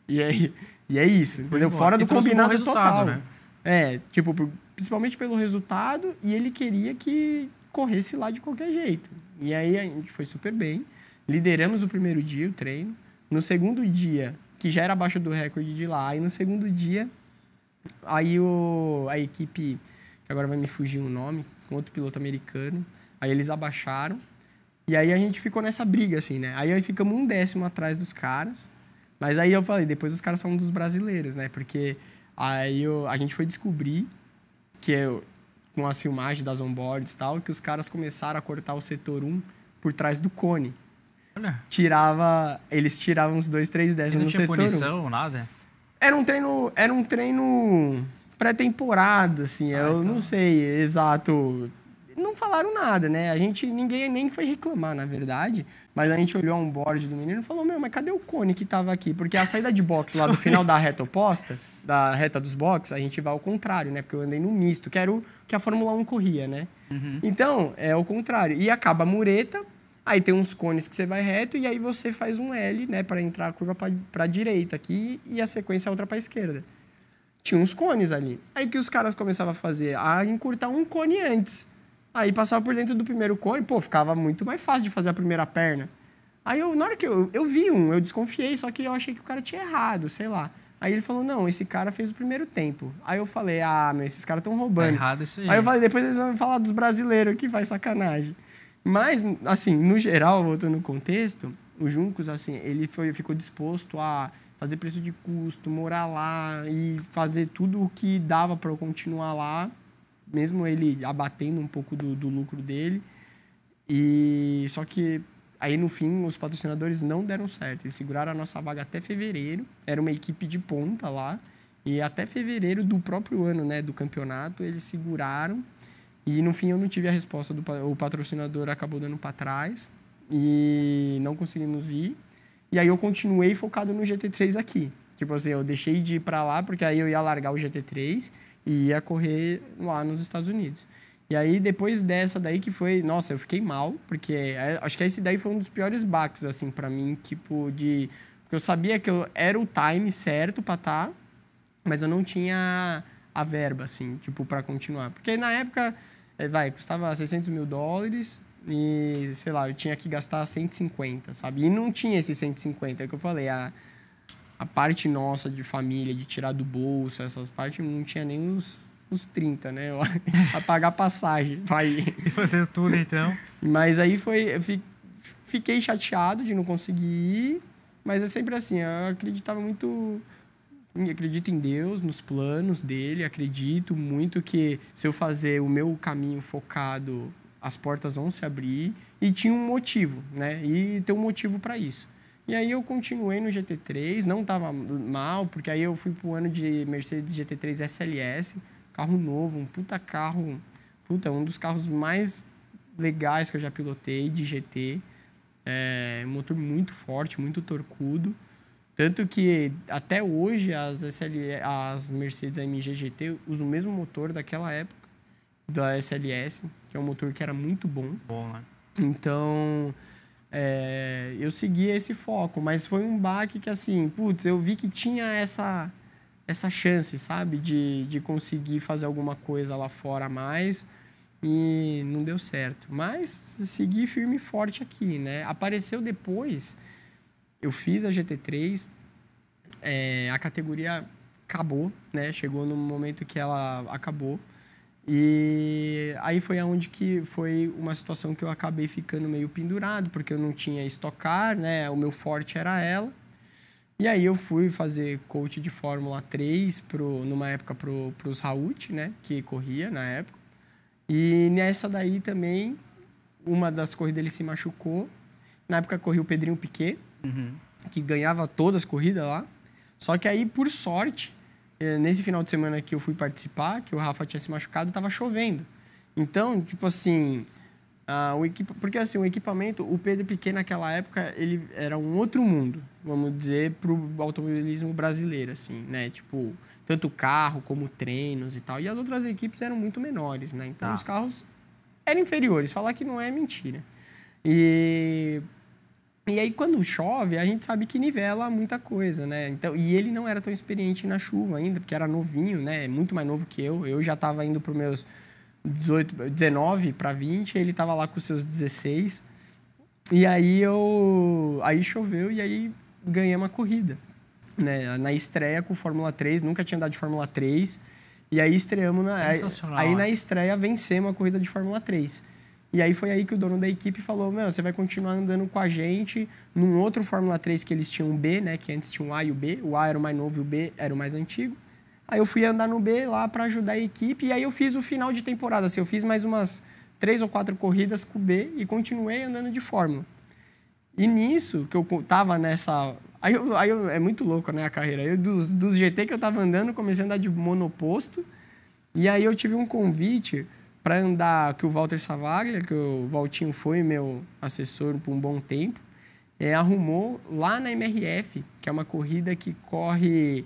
e é isso, entendeu? Fora do combinado total. Né? Principalmente pelo resultado, e ele queria que corresse lá de qualquer jeito. E aí a gente foi super bem, lideramos o primeiro dia, o treino, no segundo dia, que já era abaixo do recorde de lá, e no segundo dia, aí a equipe... que agora vai me fugir o nome, com outro piloto americano. Aí eles abaixaram. E aí a gente ficou nessa briga, assim, né? Aí ficamos 1 décimo atrás dos caras. Mas aí eu falei, depois os caras são um dos brasileiros, né? Porque aí a gente foi descobrir que com as filmagens das onboards e tal, que os caras começaram a cortar o setor 1 por trás do cone. Olha. Eles tiravam uns 2, 3 décimos no setor 1. Não tinha punição, nada? Era um treino pré-temporada, assim. Eu não sei exato. Não falaram nada, né? Ninguém nem foi reclamar, na verdade. Mas a gente olhou um board do menino e falou, mas cadê o cone que tava aqui? Porque a saída de boxe lá do final da reta oposta, da reta dos boxes, a gente vai ao contrário, né? Porque eu andei no misto, que era o que a Fórmula 1 corria, né? Uhum. Então, é o contrário. E acaba a mureta, aí tem uns cones que você vai reto e aí você faz um L, né? Para entrar a curva para direita aqui e a sequência é outra para esquerda. Tinha uns cones ali. Aí que os caras começavam a fazer? A encurtar um cone antes. Aí passava por dentro do primeiro cone, ficava muito mais fácil de fazer a primeira perna. Aí na hora que eu vi eu desconfiei, só que eu achei que o cara tinha errado, sei lá. Aí ele falou, não, esse cara fez o primeiro tempo. Aí eu falei, esses caras estão roubando. Tá errado isso aí. Aí eu falei, depois eles vão falar dos brasileiros que faz sacanagem. Mas, assim, no geral, voltando no contexto, o Juncos, assim, ele ficou disposto a fazer preço de custo, morar lá e fazer tudo o que dava para eu continuar lá, mesmo ele abatendo um pouco do lucro dele. E só que aí, no fim, os patrocinadores não deram certo. Eles seguraram a nossa vaga até fevereiro. Era uma equipe de ponta lá. E até fevereiro do próprio ano, né, do campeonato, eles seguraram. E, no fim, eu não tive a resposta. O patrocinador acabou dando para trás. E não conseguimos ir. E aí eu continuei focado no GT3 aqui. Tipo assim, eu deixei de ir para lá, porque aí eu ia largar o GT3 e ia correr lá nos Estados Unidos. E aí, depois dessa daí que foi... Nossa, eu fiquei mal, porque acho que esse daí foi um dos piores baques, assim, pra mim, tipo, de... Porque eu sabia que era o time certo pra estar, mas eu não tinha a verba, assim, tipo, pra continuar. Porque na época, custava $600 mil e, sei lá, eu tinha que gastar 150, sabe? E não tinha esse 150, é o que eu falei, a parte nossa de família, de tirar do bolso, essas partes, não tinha nem uns 30, né? A pagar passagem. E fazer tudo, então. Mas aí fiquei chateado de não conseguir ir, mas é sempre assim, eu acreditava muito... Acredito em Deus, nos planos dele, acredito muito que se eu fazer o meu caminho focado, as portas vão se abrir, e tinha um motivo, né? E tem um motivo para isso. E aí eu continuei no GT3, não estava mal, porque aí eu fui pro ano de Mercedes GT3 SLS, carro novo, um puta carro, um dos carros mais legais que eu já pilotei de GT. Um motor muito forte, muito torcudo. Tanto que até hoje as Mercedes AMG GT usam o mesmo motor daquela época, da SLS, que é um motor que era muito bom. Bom, né? Então, eu segui esse foco, mas foi um baque que, assim, eu vi que tinha essa chance, sabe? De conseguir fazer alguma coisa lá fora a mais e não deu certo. Mas segui firme e forte aqui, né? Apareceu depois, eu fiz a GT3, a categoria acabou, né? Chegou no momento que ela acabou. E aí foi aonde que foi uma situação que eu acabei ficando meio pendurado, porque eu não tinha Stock Car, né? O meu forte era ela. E aí eu fui fazer coach de Fórmula 3 numa época pros Raut, né? Que corria na época. E nessa daí também, uma das corridas ele se machucou. Na época corria o Pedrinho Piquet, que ganhava todas as corridas lá. Só que aí, por sorte, nesse final de semana que eu fui participar, que o Rafa tinha se machucado, estava chovendo. Então, tipo assim... porque assim, o equipamento, o Pedro Piquet naquela época, ele era um outro mundo, vamos dizer, pro automobilismo brasileiro, assim, né? Tipo, tanto carro como treinos e tal. E as outras equipes eram muito menores, né? Então, os carros eram inferiores. Falar que não é mentira. E aí, quando chove, a gente sabe que nivela muita coisa, né? Então, e ele não era tão experiente na chuva ainda, porque era novinho, né? Muito mais novo que eu. Eu já estava indo para os meus 19 para 20, ele estava lá com os seus 16. E aí aí choveu e aí ganhei uma corrida, né? Na estreia com Fórmula 3, nunca tinha andado de Fórmula 3. E aí estreamos aí na estreia vencemos a corrida de Fórmula 3. E aí foi aí que o dono da equipe falou, meu, você vai continuar andando com a gente num outro Fórmula 3 que eles tinham o B, né? Que antes tinha o A e o B. O A era o mais novo e o B era o mais antigo. Aí eu fui andar no B lá para ajudar a equipe. E aí eu fiz o final de temporada. Assim, eu fiz mais umas 3 ou 4 corridas com o B e continuei andando de Fórmula. E nisso, que eu tava nessa... é muito louco, né, a carreira. Eu, dos GT que eu tava andando, comecei a andar de monoposto. E aí eu tive um convite para andar, que o Walter Savaglia, que o Valtinho foi meu assessor por um bom tempo, arrumou lá na MRF, que é uma corrida que corre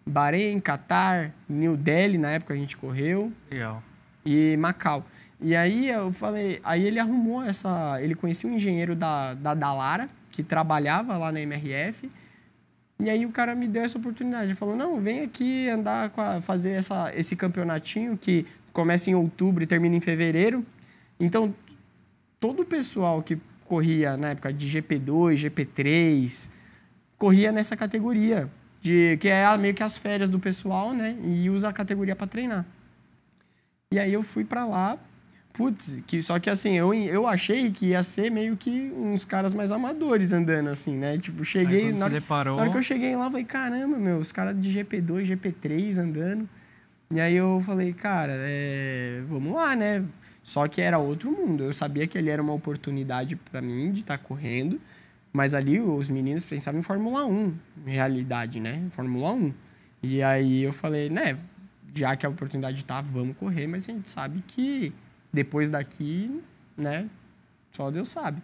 Bahrein, Catar, New Delhi, na época a gente correu, Legal. e Macau. E aí eu falei, aí ele arrumou ele conhecia um engenheiro da Dallara, que trabalhava lá na MRF, e aí o cara me deu essa oportunidade. Ele falou, não, vem aqui andar, fazer esse campeonatinho que começa em outubro e termina em fevereiro. Então, todo o pessoal que corria na época de GP2, GP3, corria nessa categoria, que é meio que as férias do pessoal, né? E usa a categoria para treinar. E aí eu fui para lá, putz, só que assim, eu achei que ia ser meio que uns caras mais amadores andando, assim, né? Tipo, cheguei... Na hora que eu cheguei lá, eu falei, caramba, meu, os caras de GP2, GP3 andando. E aí eu falei, cara, vamos lá, né? Só que era outro mundo. Eu sabia que ali era uma oportunidade para mim de estar correndo, mas ali os meninos pensavam em Fórmula 1, em realidade, né? Fórmula 1. E aí eu falei, né, já que a oportunidade tá, vamos correr, mas a gente sabe que depois daqui, né, só Deus sabe.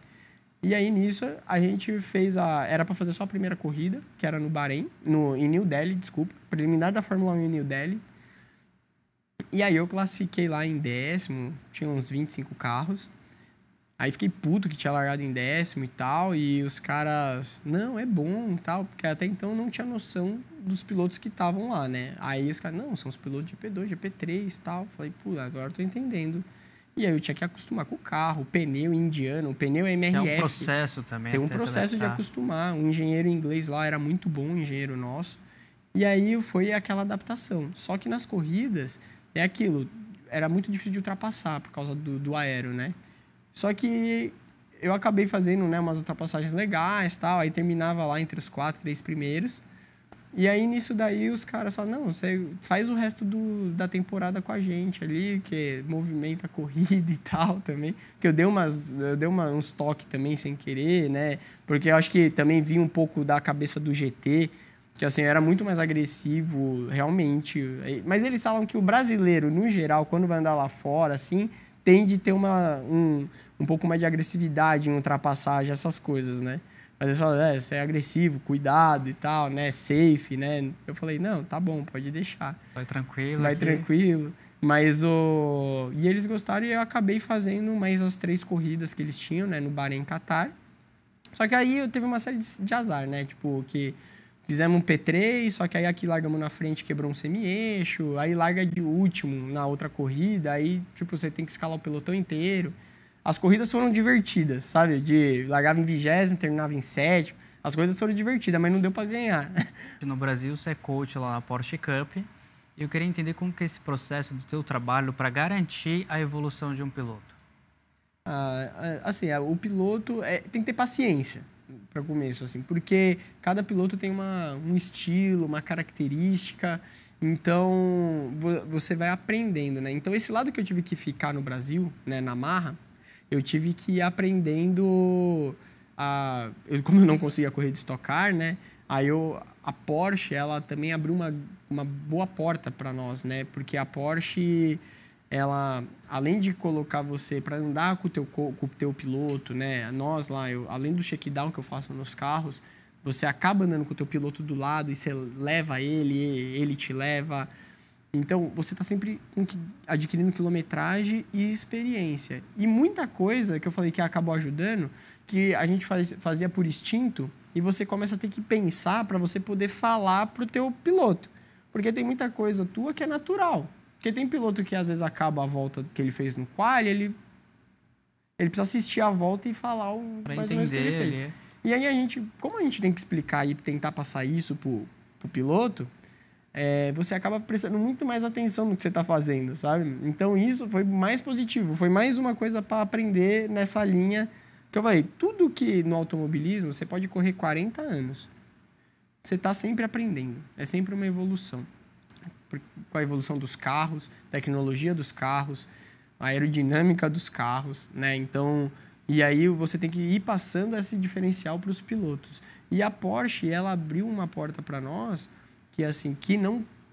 E aí nisso a gente fez era para fazer só a primeira corrida, que era no Bahrein, em New Delhi, desculpa, preliminar da Fórmula 1 em New Delhi. E aí eu classifiquei lá em 10º, tinha uns 25 carros. Aí fiquei puto que tinha largado em 10º e tal, e os caras, não, é bom e tal, porque até então não tinha noção dos pilotos que estavam lá, né? Aí os caras, não, são os pilotos de GP2, GP3 e tal. Falei, pô, agora eu tô entendendo. E aí eu tinha que acostumar com o carro, o pneu indiano, o pneu MRF. É um processo também. Tem um processo de acostumar. Um engenheiro inglês lá era muito bom, um engenheiro nosso. E aí foi aquela adaptação. Só que nas corridas, é aquilo, era muito difícil de ultrapassar por causa do aero, né? Só que eu acabei fazendo, né, umas ultrapassagens legais, tal, aí terminava lá entre os 3 primeiros. E aí, nisso daí, os caras falaram, não, você faz o resto da temporada com a gente ali, que movimenta a corrida e tal também. Porque eu dei uns toques também sem querer, né? Porque eu acho que também vi um pouco da cabeça do GT, que assim, era muito mais agressivo, realmente. Mas eles falam que o brasileiro, no geral, quando vai andar lá fora, assim, tende a ter um pouco mais de agressividade em ultrapassagem, essas coisas, né? Mas eles falam, você é agressivo, cuidado e tal, né? Safe, né? Eu falei, não, tá bom, pode deixar. Vai tranquilo. Vai tranquilo. Mas E eles gostaram e eu acabei fazendo mais as 3 corridas que eles tinham, né? No Bahrein, Catar. Só que aí eu teve uma série de azar, né? Tipo, que fizemos um P3, só que aí aqui largamos na frente, quebrou um semi-eixo, aí larga de último na outra corrida, aí, tipo, você tem que escalar o pelotão inteiro. As corridas foram divertidas, sabe? Largava em 20º, terminava em 7º. As coisas foram divertidas, mas não deu para ganhar. No Brasil, você é coach lá na Porsche Cup. E eu queria entender como que é esse processo do teu trabalho para garantir a evolução de um piloto. O piloto tem que ter paciência para começo, assim, porque cada piloto tem um estilo, uma característica. Então, você vai aprendendo, né? Então, esse lado que eu tive que ficar no Brasil, né, na Marra, eu tive que ir aprendendo como eu não conseguia correr de Stock Car, né? Aí a Porsche, ela também abriu uma boa porta para nós, né? Porque a Porsche, ela, além de colocar você para andar com o teu piloto, né? Nós lá, além do check-down que eu faço nos carros, você acaba andando com o teu piloto do lado e você leva ele te leva. Então, você está sempre adquirindo quilometragem e experiência. E muita coisa que eu falei que acabou ajudando, que a gente fazia por instinto, e você começa a ter que pensar para você poder falar para o teu piloto. Porque tem muita coisa tua que é natural. Porque tem piloto que às vezes acaba a volta que ele fez no quali, ele precisa assistir a volta e falar mais ou menos o que ele fez. E aí como a gente tem que explicar e tentar passar isso pro piloto, você acaba prestando muito mais atenção no que você está fazendo, sabe? Então, isso foi mais positivo. Foi mais uma coisa para aprender nessa linha que eu falei. Tudo que no automobilismo, você pode correr 40 anos. Você está sempre aprendendo. É sempre uma evolução. Com a evolução dos carros, tecnologia dos carros, a aerodinâmica dos carros, né? Então, e aí você tem que ir passando esse diferencial para os pilotos. E a Porsche, ela abriu uma porta para nós que assim,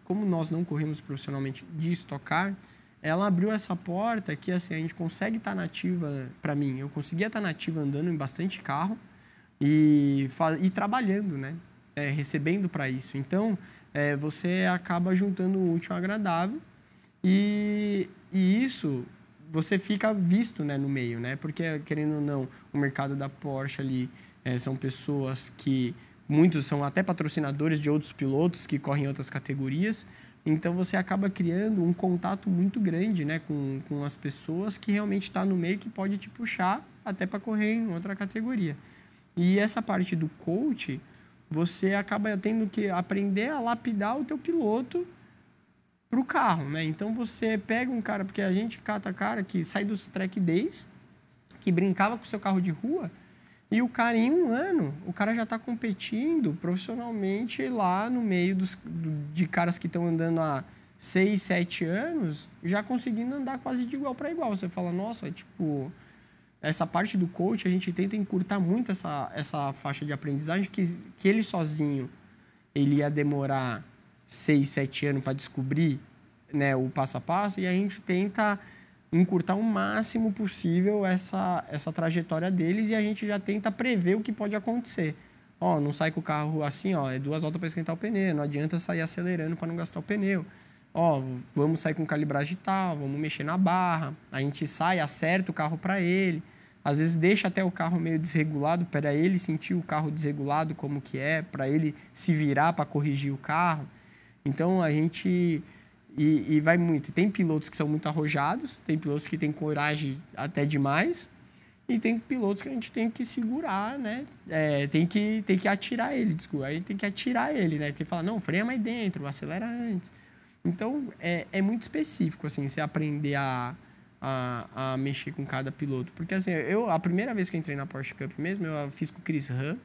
como nós não corremos profissionalmente de Stock Car, ela abriu essa porta que assim, a gente consegue estar nativa, para mim, eu conseguia estar nativa andando em bastante carro e trabalhando, né? Recebendo para isso. Então, você acaba juntando o útil ao agradável e isso você fica visto, né, no meio, né? Porque, querendo ou não, o mercado da Porsche ali são pessoas que muitos são até patrocinadores de outros pilotos que correm em outras categorias. Então, você acaba criando um contato muito grande, né, com as pessoas que realmente estão no meio, que pode te puxar até para correr em outra categoria. E essa parte do coach, você acaba tendo que aprender a lapidar o teu piloto para o carro, né? Então, você pega um cara, porque a gente cata cara que sai dos track days, que brincava com o seu carro de rua, e o cara, em um ano, o cara já está competindo profissionalmente lá no meio de caras que estão andando há 6, 7 anos, já conseguindo andar quase de igual para igual. Você fala, nossa, tipo, essa parte do coach, a gente tenta encurtar muito essa faixa de aprendizagem, que ele sozinho, ele ia demorar 6, 7 anos para descobrir, né, o passo a passo, e a gente tenta encurtar o máximo possível essa trajetória deles, e a gente já tenta prever o que pode acontecer. Ó, não sai com o carro assim, ó, é 2 voltas para esquentar o pneu, não adianta sair acelerando para não gastar o pneu. Ó, vamos sair com calibragem tal, vamos mexer na barra, a gente sai, acerta o carro para ele, às vezes deixa até o carro meio desregulado para ele sentir o carro desregulado como que é, para ele se virar para corrigir o carro. Então, a gente... E vai muito. Tem pilotos que são muito arrojados, tem pilotos que têm coragem até demais, e tem pilotos que a gente tem que segurar, né? Tem que atirar ele, desculpa. Aí tem que atirar ele, né? Tem que falar, não, freia mais dentro, acelera antes. Então, é muito específico, assim, você aprender a mexer com cada piloto. Porque, assim, a primeira vez que eu entrei na Porsche Cup mesmo, eu fiz com o Chris Ram,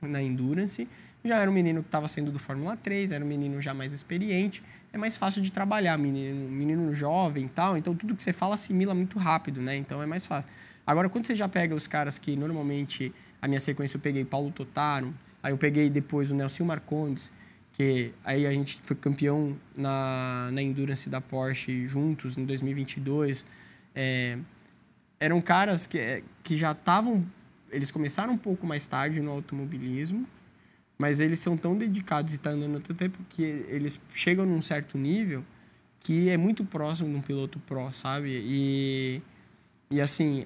na Endurance. Já era um menino que estava saindo do Fórmula 3, era um menino já mais experiente. É mais fácil de trabalhar, menino jovem e tal. Então, tudo que você fala assimila muito rápido, né? Então, é mais fácil. Agora, quando você já pega os caras que, normalmente, a minha sequência eu peguei Paulo Totaro, aí eu peguei depois o Nelson Marcondes, que aí a gente foi campeão na Endurance da Porsche juntos, em 2022. Eram caras que já estavam... Eles começaram um pouco mais tarde no automobilismo, mas eles são tão dedicados e estão andando tanto tempo que eles chegam num certo nível que é muito próximo de um piloto pro, sabe? E assim...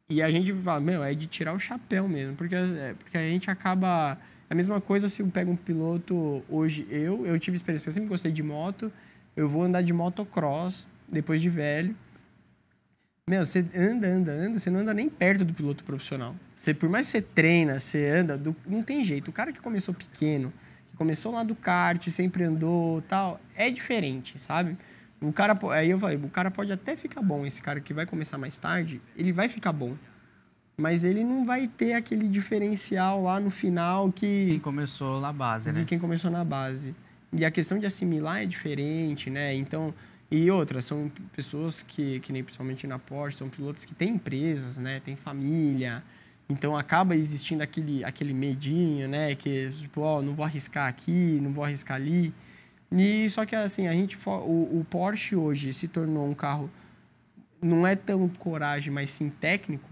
E a gente fala, meu, é de tirar o chapéu mesmo, porque a gente acaba... É a mesma coisa se eu pego um piloto hoje, eu tive experiência, eu sempre gostei de moto, eu vou andar de motocross depois de velho. Meu, você anda, você não anda nem perto do piloto profissional. Por mais que você treina, você anda, não tem jeito. O cara que começou pequeno, que começou lá do kart, sempre andou, tal, é diferente, sabe? Aí eu falei, o cara pode até ficar bom, esse cara que vai começar mais tarde, ele vai ficar bom. Mas ele não vai ter aquele diferencial lá no final que... Quem começou na base, né? Quem começou na base. E a questão de assimilar é diferente, né? Então... E outras, são pessoas que nem principalmente na Porsche, são pilotos que têm empresas, né? Tem família. Então, acaba existindo aquele medinho, né? Que, tipo, ó, não vou arriscar aqui, não vou arriscar ali. E só que, assim, o Porsche hoje se tornou um carro... Não é tão coragem, mas sim técnico,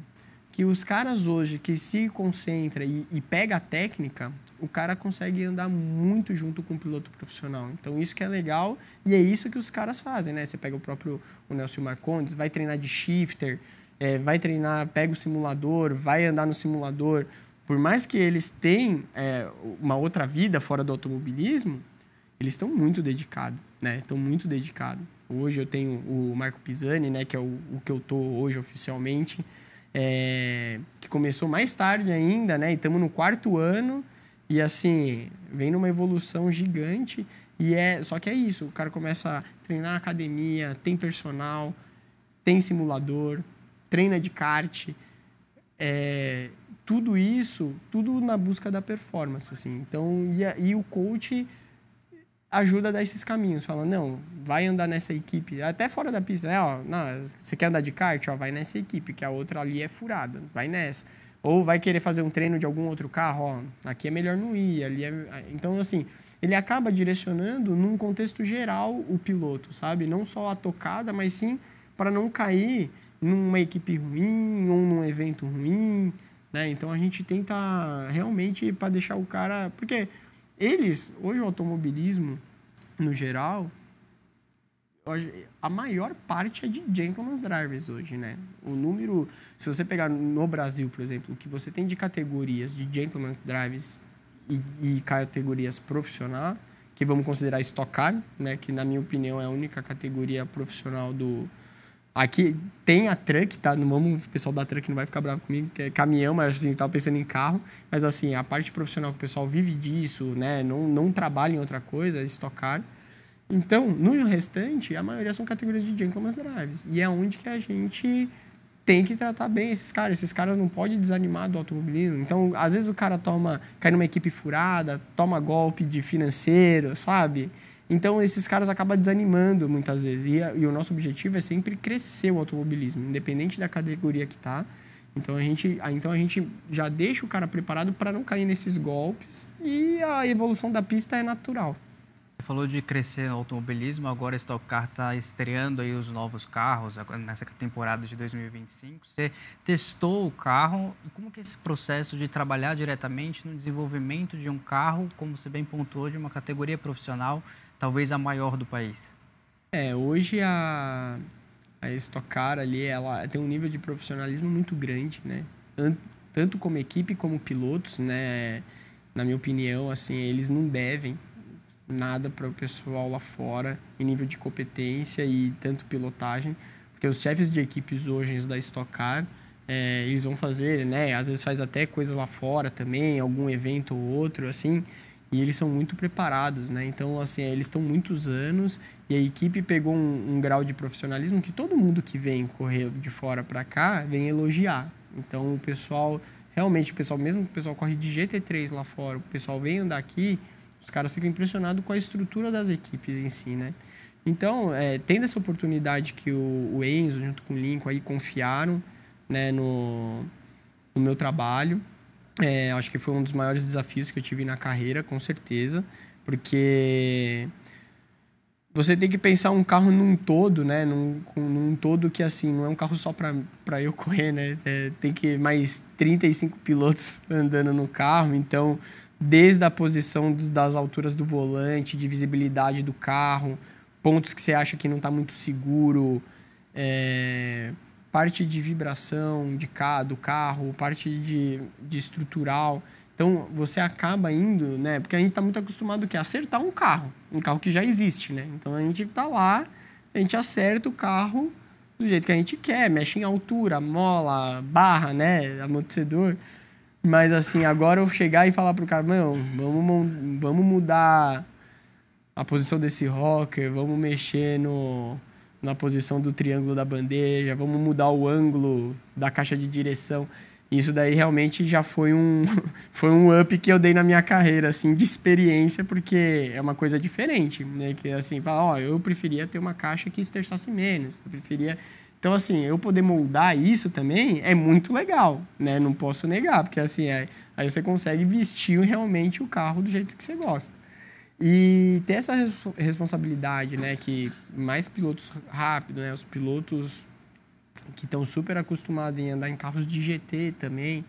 que os caras hoje que se concentra e pega a técnica, o cara consegue andar muito junto com o piloto profissional. Então, isso que é legal e é isso que os caras fazem, né? Você pega o Nelson Marcondes, vai treinar de shifter, vai treinar, pega o simulador, vai andar no simulador. Por mais que eles tenham uma outra vida fora do automobilismo, eles estão muito dedicados, né? Estão muito dedicados. Hoje eu tenho o Marco Pisani, né? Que é o que eu tô hoje oficialmente, que começou mais tarde ainda, né? E estamos no 4º ano. E, assim, vem numa evolução gigante. Só que é isso, o cara começa a treinar na academia, tem personal, tem simulador, treina de kart, tudo isso, tudo na busca da performance, assim. Então, e o coach ajuda a dar esses caminhos, fala, não, vai andar nessa equipe, até fora da pista, né? Ó, não, você quer andar de kart? Ó, vai nessa equipe, que a outra ali é furada, vai nessa. Ou vai querer fazer um treino de algum outro carro, ó, aqui é melhor não ir, ali é... Então, assim, ele acaba direcionando num contexto geral o piloto, sabe? Não só a tocada, mas sim para não cair numa equipe ruim ou num evento ruim, né? Então, a gente tenta realmente para deixar o cara... Porque hoje o automobilismo, no geral, a maior parte é de gentleman's drivers hoje, né? O número, se você pegar no Brasil, por exemplo, o que você tem de categorias de gentleman's drivers e categorias profissional, que vamos considerar Stock Car, né? Que na minha opinião é a única categoria profissional do... Aqui tem a truck, tá? Não vamos, o pessoal da truck não vai ficar bravo comigo, que é caminhão, mas assim, tava pensando em carro. Mas assim, a parte profissional que o pessoal vive disso, né? Não trabalha em outra coisa, é Stock Car. Então, no restante, a maioria são categorias de gentleman's drives. E é onde que a gente tem que tratar bem esses caras. Esses caras não podem desanimar do automobilismo. Então, às vezes o cara cai numa equipe furada, toma golpe de financeiro, sabe? Então, esses caras acabam desanimando muitas vezes. E o nosso objetivo é sempre crescer o automobilismo, independente da categoria que tá. Então, a gente já deixa o cara preparado para não cair nesses golpes. E a evolução da pista é natural. Você falou de crescer no automobilismo, agora a Stock Car está estreando aí os novos carros nessa temporada de 2025. Você testou o carro e como que é esse processo de trabalhar diretamente no desenvolvimento de um carro, como você bem pontuou, de uma categoria profissional, talvez a maior do país? Hoje a Stock Car ali, ela tem um nível de profissionalismo muito grande, né? Tanto como equipe como pilotos, né? Na minha opinião, assim, eles não devem nada para o pessoal lá fora em nível de competência e tanto pilotagem, porque os chefes de equipes hoje da Stock Car, eles vão fazer, né? Às vezes faz até coisa lá fora também, algum evento ou outro, assim, e eles são muito preparados, né? Então, assim, eles estão muitos anos e a equipe pegou um grau de profissionalismo que todo mundo que vem correr de fora para cá vem elogiar. Então, o pessoal, realmente, mesmo que o pessoal corre de GT3 lá fora, o pessoal vem andar aqui, os caras ficam impressionados com a estrutura das equipes em si, né? Então, tendo essa oportunidade que o Enzo, junto com o Lincoln, aí confiaram, né, no meu trabalho, acho que foi um dos maiores desafios que eu tive na carreira, com certeza, porque você tem que pensar um carro num todo, né? Num todo que, assim, não é um carro só para eu correr, né? Tem que mais 35 pilotos andando no carro, então... Desde a posição das alturas do volante, de visibilidade do carro, pontos que você acha que não está muito seguro, parte de vibração do carro, parte de estrutural. Então, você acaba indo, né? Porque a gente está muito acostumado a acertar um carro que já existe, né? Então, a gente está lá, a gente acerta o carro do jeito que a gente quer, mexe em altura, mola, barra, né? Amortecedor. Mas, assim, agora eu chegar e falar pro cara, não, vamos mudar a posição desse rocker, vamos mexer na posição do triângulo da bandeja, vamos mudar o ângulo da caixa de direção. Isso daí realmente já foi um up que eu dei na minha carreira, assim, de experiência, porque é uma coisa diferente, né? Que, assim, fala, eu preferia ter uma caixa que esterçasse menos, eu preferia... Então, assim, eu poder moldar isso também é muito legal, né? Não posso negar, porque, assim, aí você consegue vestir realmente o carro do jeito que você gosta. E ter essa responsabilidade, né? Que mais pilotos rápidos, né? Os pilotos que estão super acostumados em andar em carros de GT também.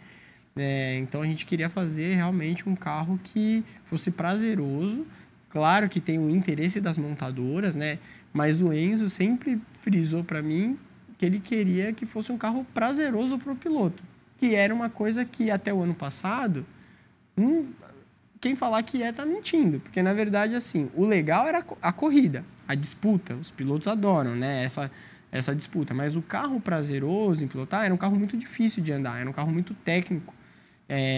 Então, a gente queria fazer realmente um carro que fosse prazeroso. Claro que tem o interesse das montadoras, né? Mas o Enzo sempre frisou para mim que ele queria que fosse um carro prazeroso para o piloto, que era uma coisa que até o ano passado, quem falar que tá mentindo, porque na verdade, assim, o legal era a corrida, a disputa, os pilotos adoram, né, essa disputa, mas o carro prazeroso em pilotar era um carro muito difícil de andar, era um carro muito técnico,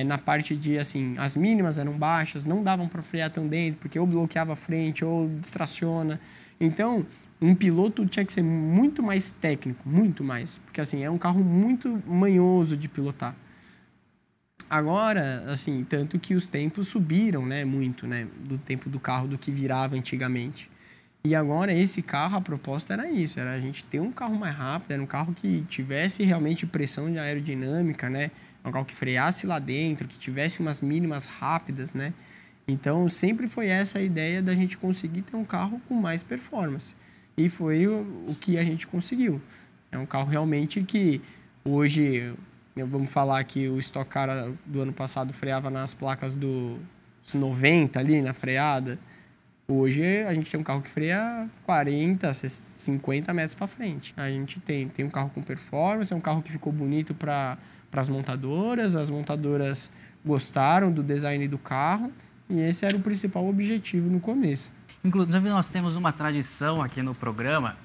na parte de, assim, as mínimas eram baixas, não davam para frear tão dentro, porque ou bloqueava a frente ou distraciona. Então, um piloto tinha que ser muito mais técnico, muito mais, porque, assim, é um carro muito manhoso de pilotar. Agora, assim, tanto que os tempos subiram, né, muito, né, do tempo do carro do que virava antigamente. E agora esse carro, a proposta era isso, era a gente ter um carro mais rápido, era um carro que tivesse realmente pressão de aerodinâmica, né, um carro que freasse lá dentro, que tivesse umas mínimas rápidas, né. Então, sempre foi essa a ideia da gente conseguir ter um carro com mais performance. E foi o que a gente conseguiu. É um carro realmente que hoje, vamos falar que o Stock Car do ano passado freava nas placas dos 90 ali, na freada. Hoje a gente tem um carro que freia 40, 50 metros para frente. A gente tem um carro com performance, é um carro que ficou bonito para as montadoras gostaram do design do carro e esse era o principal objetivo no começo. Inclusive nós temos uma tradição aqui no programa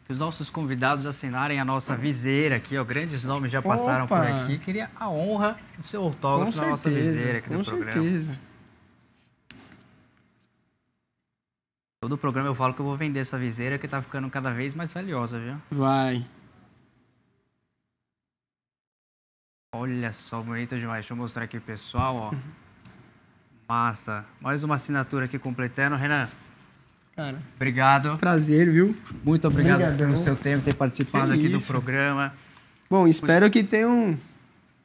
que os nossos convidados assinarem a nossa viseira aqui, ó, grandes nomes já passaram por aqui. Queria a honra do seu autógrafo na nossa viseira aqui no programa. Com certeza. Todo programa eu falo que eu vou vender essa viseira que tá ficando cada vez mais valiosa, viu? Vai. Olha só, bonita demais. Deixa eu mostrar aqui pro pessoal, ó. Massa. Mais uma assinatura aqui completando. Renan, cara, obrigado. Prazer, viu? Muito obrigado pelo seu tempo, ter participado aqui do programa. Bom, espero que tenham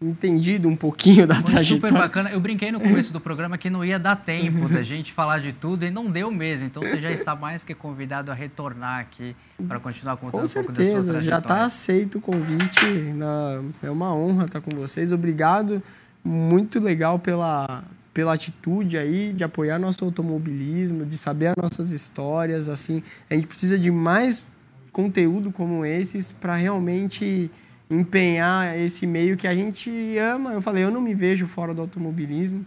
entendido um pouquinho da trajetória. Super bacana. Eu brinquei no começo do programa que não ia dar tempo da gente falar de tudo e não deu mesmo. Então você já está mais que convidado a retornar aqui para continuar contando um pouco da sua trajetória. Já está aceito o convite. É uma honra estar com vocês. Obrigado. Muito legal pela atitude aí de apoiar nosso automobilismo, de saber as nossas histórias. Assim, a gente precisa de mais conteúdo como esses para realmente empenhar esse meio que a gente ama. Eu falei, eu não me vejo fora do automobilismo,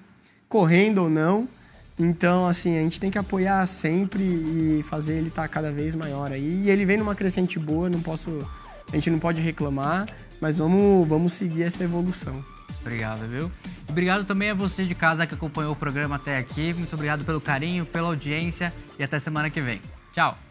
correndo ou não. Então, assim, a gente tem que apoiar sempre e fazer ele estar cada vez maior aí. E ele vem numa crescente boa, a gente não pode reclamar, mas vamos seguir essa evolução. Obrigado, viu? Obrigado também a você de casa que acompanhou o programa até aqui. Muito obrigado pelo carinho, pela audiência e até semana que vem. Tchau!